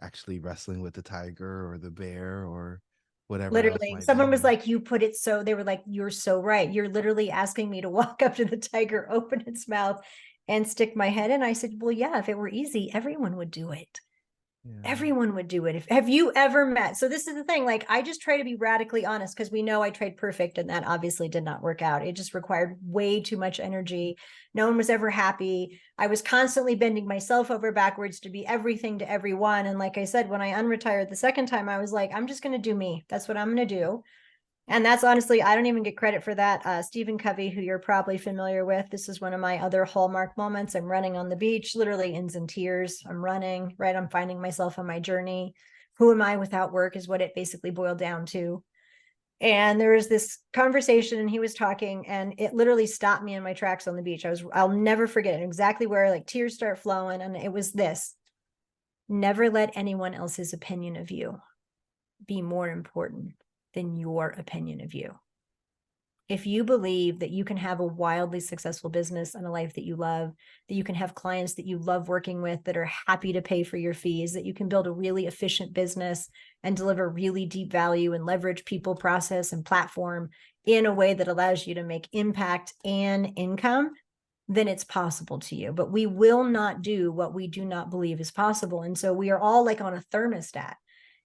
actually wrestling with the tiger or the bear or whatever else Literally, might someone be. was like, you put it so, they were like, you're so right. You're literally asking me to walk up to the tiger, open its mouth, and stick my head in. I said, well, yeah, if it were easy, everyone would do it. Yeah. Everyone would do it. Have you ever met? So this is the thing, like I just try to be radically honest because we know I tried perfect and that obviously did not work out. It just required way too much energy. No one was ever happy. I was constantly bending myself over backwards to be everything to everyone. And like I said, when I unretired the second time, I was like, I'm just going to do me. That's what I'm going to do. And that's honestly, I don't even get credit for that. Stephen Covey, who you're probably familiar with, this is one of my other hallmark moments. I'm running on the beach, literally ends in tears. I'm running, right? I'm finding myself on my journey. Who am I without work is what it basically boiled down to. And there was this conversation and he was talking and it literally stopped me in my tracks on the beach. I'll never forget it, exactly where like tears start flowing. And it was this: never let anyone else's opinion of you be more important than your opinion of you. If you believe that you can have a wildly successful business and a life that you love, that you can have clients that you love working with that are happy to pay for your fees, that you can build a really efficient business and deliver really deep value and leverage people, process, and platform in a way that allows you to make impact and income, then it's possible to you. But we will not do what we do not believe is possible. And so we are all like on a thermostat.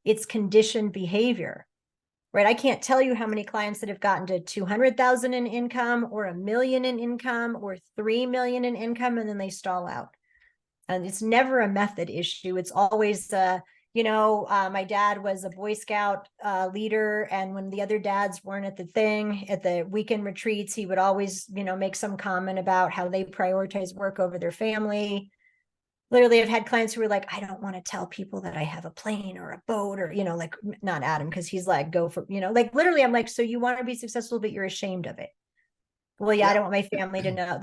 It's conditioned behavior. Right? I can't tell you how many clients that have gotten to 200,000 in income or 1 million in income or 3 million in income, and then they stall out. And it's never a method issue. It's always, my dad was a Boy Scout leader. And when the other dads weren't at the weekend retreats, he would always, make some comment about how they prioritize work over their family. Literally, I've had clients who were like, I don't want to tell people that I have a plane or a boat or, like not Adam, because he's like, go for, like literally, I'm like, so you want to be successful, but you're ashamed of it. Well, yeah, I don't want my family to know,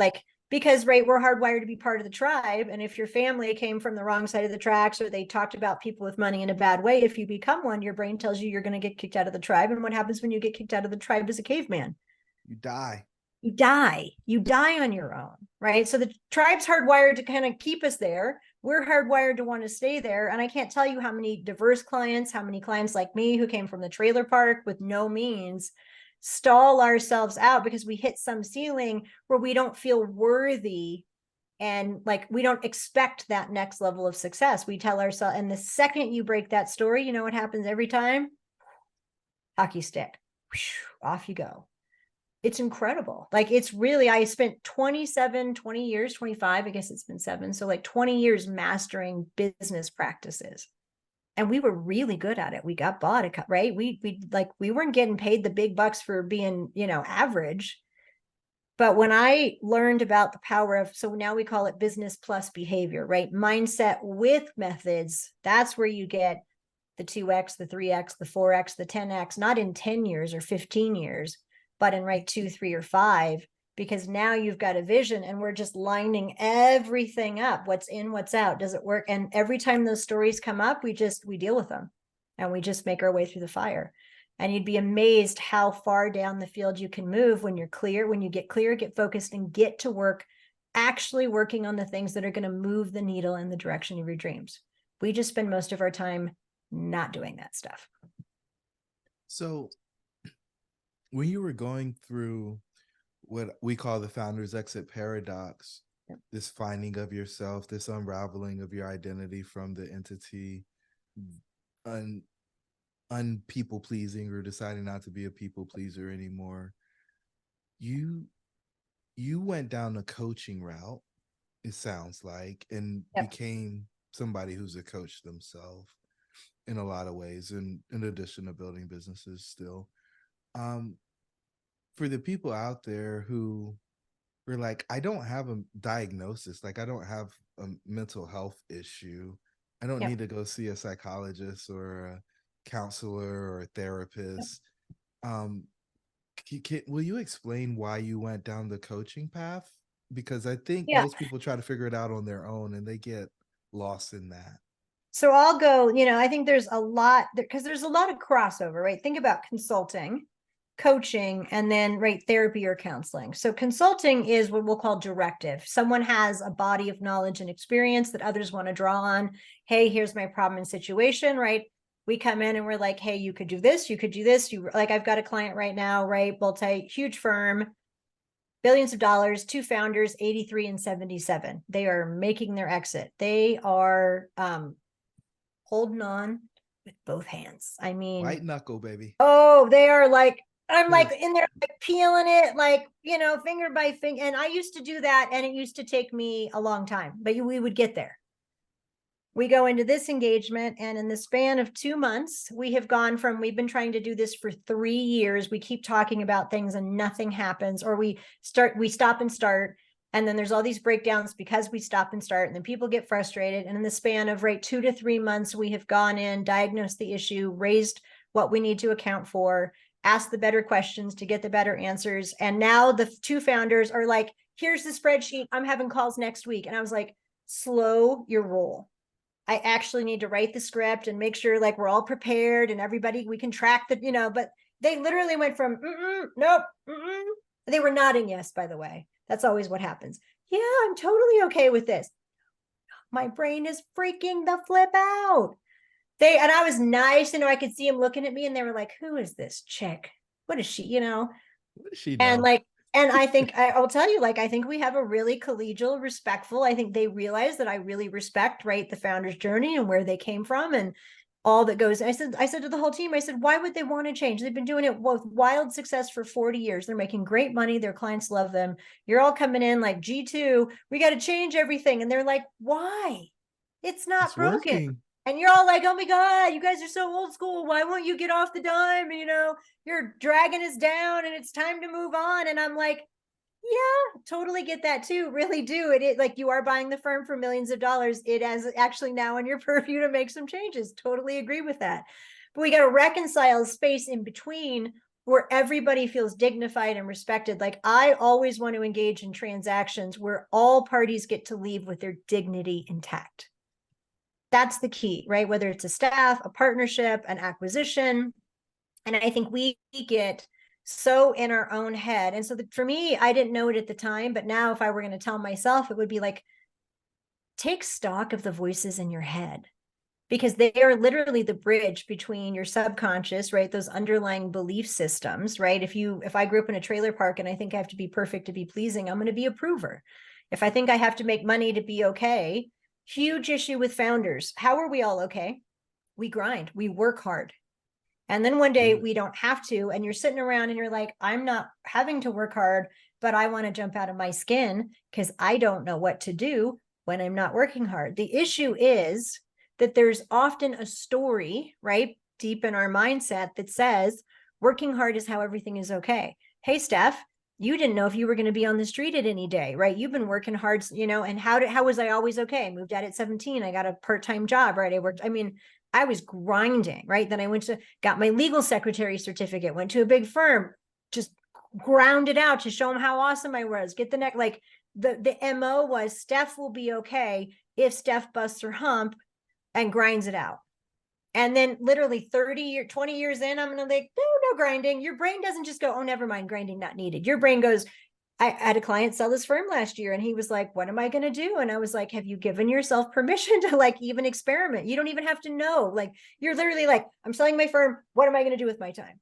because, right, we're hardwired to be part of the tribe. And if your family came from the wrong side of the tracks or they talked about people with money in a bad way, if you become one, your brain tells you you're going to get kicked out of the tribe. And what happens when you get kicked out of the tribe as a caveman? You die. You die on your own, right? So the tribe's hardwired to kind of keep us there. We're hardwired to want to stay there. And I can't tell you how many diverse clients, how many clients like me who came from the trailer park with no means, stall ourselves out because we hit some ceiling where we don't feel worthy and like we don't expect that next level of success. We tell ourselves, and the second you break that story, you know what happens every time? Hockey stick. Off you go. It's incredible. Like, it's really, I spent 20 years, 25, I guess it's been 7. So like 20 years mastering business practices. And we were really good at it. We got bought, right? We weren't getting paid the big bucks for being, average. But when I learned about the power of, so now we call it business plus behavior, right? Mindset with methods. That's where you get the 2x, the 3x, the 4x, the 10x, not in 10 years or 15 years, but in 2, 3, or 5, because now you've got a vision and we're just lining everything up. What's in, what's out, does it work? And every time those stories come up, we deal with them and we just make our way through the fire. And you'd be amazed how far down the field you can move when you're clear, when you get clear, get focused, and get to work, actually working on the things that are going to move the needle in the direction of your dreams. We just spend most of our time not doing that stuff. So when you were going through what we call the founder's exit paradox, Yep. this finding of yourself, this unraveling of your identity from the entity, people pleasing, or deciding not to be a people pleaser anymore, you went down the coaching route, it sounds like, and Yep. became somebody who's a coach themselves in a lot of ways, and in addition to building businesses still. For the people out there who were like, I don't have a diagnosis, like I don't have a mental health issue, I don't Yep. need to go see a psychologist or a counselor or a therapist. Will you explain why you went down the coaching path? Because I think most people try to figure it out on their own and they get lost in that. So I'll go, I think there's a lot, because there's a lot of crossover, right? Think about consulting, coaching, and then therapy or counseling. So consulting is what we'll call directive. Someone has a body of knowledge and experience that others want to draw on. Hey, here's my problem and situation, right? We come in and we're like, hey, you could do this, you could do this. I've got a client right now, right? Huge firm, billions of dollars, 2 founders, 83 and 77. They are making their exit. They are holding on with both hands. I mean, white knuckle, baby. Oh, they are like, I'm like in there, peeling it, finger by finger. And I used to do that, and it used to take me a long time, but we would get there. We go into this engagement, and in the span of 2 months, we've been trying to do this for 3 years. We keep talking about things and nothing happens, or we stop and start. And then there's all these breakdowns because we stop and start, and then people get frustrated. And in the span of 2 to 3 months, we have gone in, diagnosed the issue, raised what we need to account for, asked the better questions to get the better answers. And now the 2 founders are like, here's the spreadsheet, I'm having calls next week. And I was like, slow your roll. I actually need to write the script and make sure we're all prepared and everybody, we can track the, but they literally went from, nope, they were nodding yes, by the way. That's always what happens. Yeah, I'm totally okay with this. My brain is freaking the flip out. And I was nice, I could see them looking at me, and they were like, who is this chick? What is she, What does she know? And I think I'll tell you, I think we have a really collegial, respectful. I think they realize that I really respect, the founder's journey and where they came from and all that goes. I said to the whole team, I said, why would they want to change? They've been doing it with wild success for 40 years. They're making great money. Their clients love them. You're all coming in like G2. We got to change everything. And they're like, why? It's not broken. Working. And you're all like, oh my God, you guys are so old school. Why won't you get off the dime? And, you're dragging us down and it's time to move on. And I'm like, yeah, totally get that too. Really do. It you are buying the firm for millions of dollars. It is actually now in your purview to make some changes. Totally agree with that. But we got to reconcile space in between where everybody feels dignified and respected. I always want to engage in transactions where all parties get to leave with their dignity intact. That's the key, right? Whether it's a staff, a partnership, an acquisition. And I think we get so in our own head. And so for me, I didn't know it at the time, but now if I were going to tell myself, it would be take stock of the voices in your head, because they are literally the bridge between your subconscious, right? Those underlying belief systems, right? If I grew up in a trailer park and I think I have to be perfect to be pleasing, I'm going to be a prover. If I think I have to make money to be okay, huge issue with founders. How are we all okay? We grind, we work hard. And then one day Yeah. we don't have to, and you're sitting around and you're like, I'm not having to work hard, but I want to jump out of my skin because I don't know what to do when I'm not working hard. The issue is that there's often a story, right, deep in our mindset that says working hard is how everything is okay. Hey, Steph, you didn't know if you were going to be on the street at any day, right? You've been working hard, and how was I always okay? I moved out at 17. I got a part-time job, right? I was grinding, right? Then I got my legal secretary certificate, went to a big firm, just ground it out to show them how awesome I was. Get the neck, like the MO was Steph will be okay if Steph busts her hump and grinds it out. And then literally 20 years in, I'm gonna like, no grinding. Your brain doesn't just go, oh, never mind, grinding not needed. Your brain goes, I had a client sell this firm last year and he was like, what am I going to do? And I was like, have you given yourself permission to like even experiment? You don't even have to know. Like, you're literally like, I'm selling my firm. What am I going to do with my time?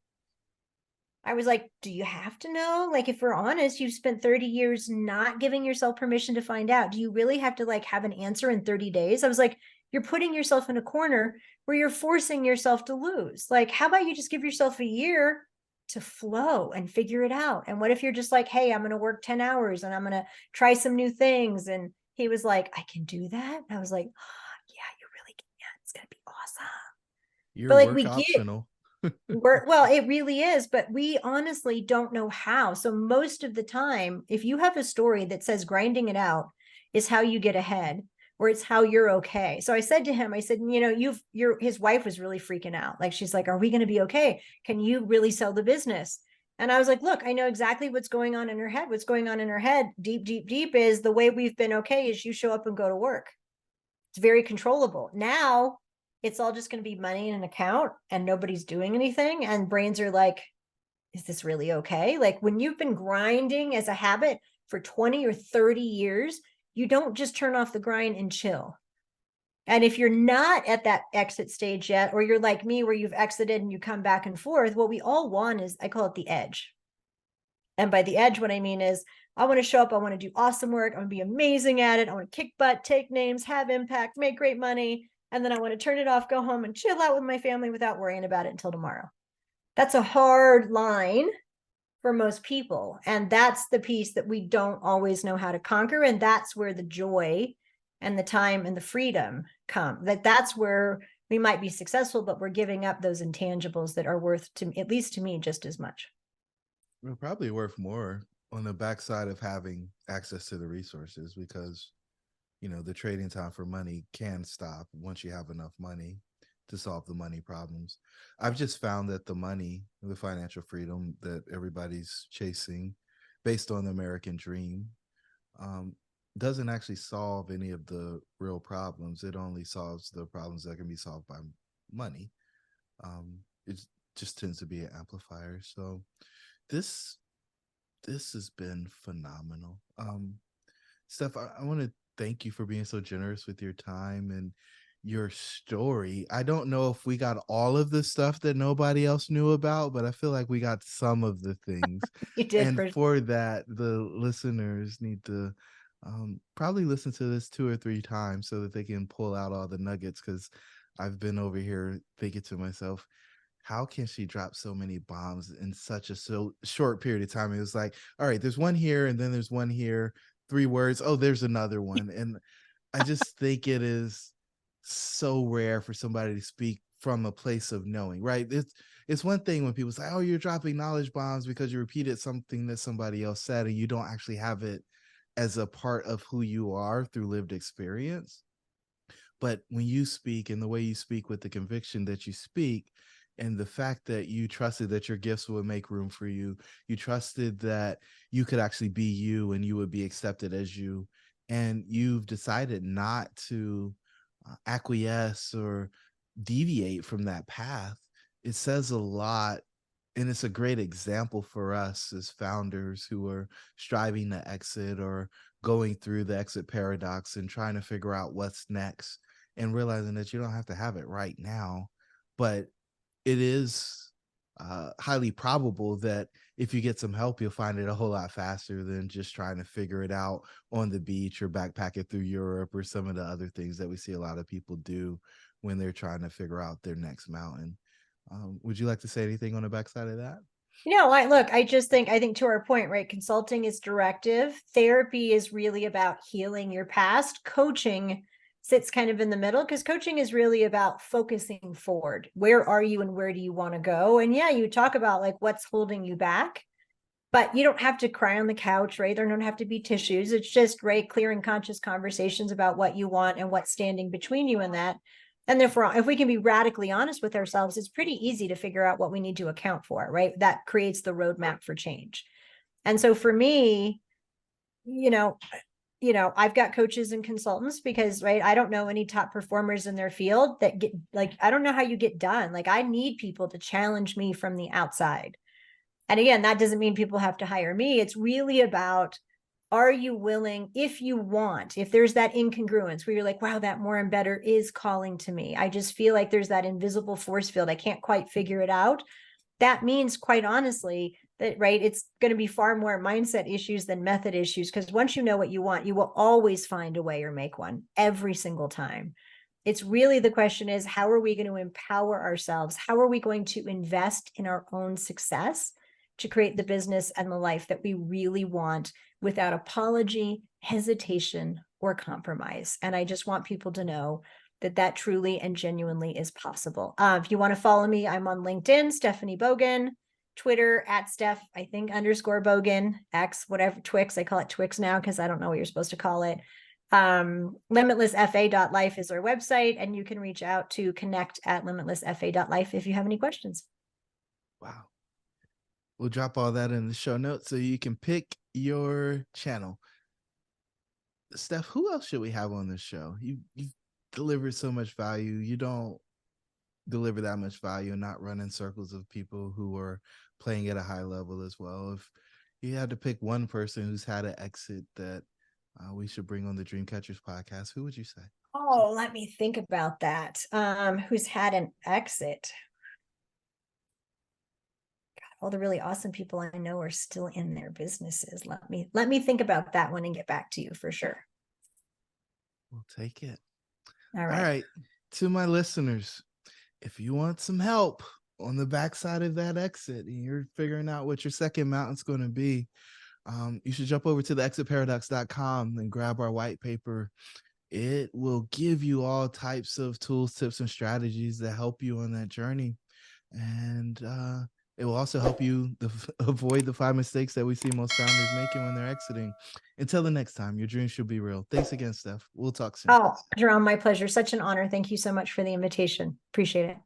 I was like, do you have to know? Like, if we're honest, you've spent 30 years not giving yourself permission to find out. Do you really have to like have an answer in 30 days? I was like, you're putting yourself in a corner where you're forcing yourself to lose. Like, how about you just give yourself a year to flow and figure it out? And what if you're just like, hey, I'm going to work 10 hours and I'm going to try some new things? And he was like, I can do that. And I was like, oh, yeah, you really can. It's going to be awesome. Your But like work we get optional. well, it really is, but we honestly don't know how. So most of the time, if you have a story that says grinding it out is how you get ahead, or it's how you're okay. So I said to him, I said, his wife was really freaking out. Like, she's like, are we going to be okay? Can you really sell the business? And I was like, look, I know exactly what's going on in her head. What's going on in her head, deep, deep, deep, is the way we've been okay is you show up and go to work. It's very controllable. Now it's all just going to be money in an account and nobody's doing anything. And brains are like, is this really okay? Like, when you've been grinding as a habit for 20 or 30 years, you don't just turn off the grind and chill. And if you're not at that exit stage yet, or you're like me where you've exited and you come back and forth, what we all want is, I call it the edge. And by the edge, what I mean is, I want to show up, I want to do awesome work, I want to be amazing at it, I want to kick butt, take names, have impact, make great money, and then I want to turn it off, go home and chill out with my family without worrying about it until tomorrow. That's a hard line for most people. And that's the piece that we don't always know how to conquer. And that's where the joy and the time and the freedom come. That's where we might be successful, but we're giving up those intangibles that are worth, to at least to me, just as much. Well, probably worth more on the backside of having access to the resources, because the trading time for money can stop once you have enough money to solve the money problems. I've just found that the financial freedom that everybody's chasing based on the American dream, doesn't actually solve any of the real problems. It only solves the problems that can be solved by money. It just tends to be an amplifier. So this has been phenomenal. Steph, I want to thank you for being so generous with your time and your story. I don't know if we got all of the stuff that nobody else knew about, but I feel like we got some of the things. You did. And for that, the listeners need to probably listen to this 2 or 3 times so that they can pull out all the nuggets, because I've been over here thinking to myself, how can she drop so many bombs in such a short period of time? It was like, all right, there's one here, and then there's one here, 3 words. Oh, there's another one. And I just think it is so rare for somebody to speak from a place of knowing, right? It's one thing when people say, oh, you're dropping knowledge bombs because you repeated something that somebody else said and you don't actually have it as a part of who you are through lived experience. But when you speak, and the way you speak with the conviction that you speak, and the fact that you trusted that your gifts would make room for you, you trusted that you could actually be you and you would be accepted as you, and you've decided not to acquiesce or deviate from that path, it says a lot. And it's a great example for us as founders who are striving to exit or going through the exit paradox and trying to figure out what's next, and realizing that you don't have to have it right now, but it is highly probable that if you get some help, you'll find it a whole lot faster than just trying to figure it out on the beach or backpacking through Europe or some of the other things that we see a lot of people do when they're trying to figure out their next mountain. Would you like to say anything on the backside of that? I just think, to our point, right? Consulting is directive. Therapy is really about healing your past. Coaching sits kind of in the middle because coaching is really about focusing forward. Where are you and where do you want to go? And yeah, you talk about like what's holding you back, but you don't have to cry on the couch, right? There don't have to be tissues. It's just, right, clear and conscious conversations about what you want and what's standing between you and that. And therefore, if we can be radically honest with ourselves, it's pretty easy to figure out what we need to account for, right? That creates the roadmap for change. And so for me, I've got coaches and consultants because, right, I don't know any top performers in their field that get, like, I don't know how you get done. Like, I need people to challenge me from the outside. And again, that doesn't mean people have to hire me. It's really about, are you willing, if you want, if there's that incongruence where you're like, wow, that more and better is calling to me. I just feel like there's that invisible force field. I can't quite figure it out. That means, quite honestly, that, right, it's going to be far more mindset issues than method issues. Because once you know what you want, you will always find a way or make one every single time. It's really, the question is, how are we going to empower ourselves? How are we going to invest in our own success to create the business and the life that we really want without apology, hesitation, or compromise? And I just want people to know that that truly and genuinely is possible. If you want to follow me, I'm on LinkedIn, Stephanie Bogan, Twitter @Steph, I think _Bogan, X, whatever, Twix. I call it Twix now because I don't know what you're supposed to call it. Limitlessfa.life is our website, and you can reach out to connect@limitlessfa.life if you have any questions. Wow. We'll drop all that in the show notes so you can pick your channel. Steph, who else should we have on this show? You delivered so much value. You don't deliver that much value and not run in circles of people who are playing at a high level as well. If you had to pick one person who's had an exit that we should bring on the Dreamcatchers podcast, who would you say? Oh, let me think about that. Who's had an exit? All the really awesome people I know are still in their businesses. Let me think about that one and get back to you for sure. We'll take it. All All right. right. To my listeners, if you want some help on the backside of that exit and you're figuring out what your second mountain's going to be, you should jump over to the exitparadox.com and grab our white paper. It will give you all types of tools, tips, and strategies that help you on that journey. And it will also help you avoid the 5 mistakes that we see most founders making when they're exiting. Until the next time, your dreams should be real. Thanks again, Steph. We'll talk soon. Oh, Jerome, my pleasure. Such an honor. Thank you so much for the invitation. Appreciate it.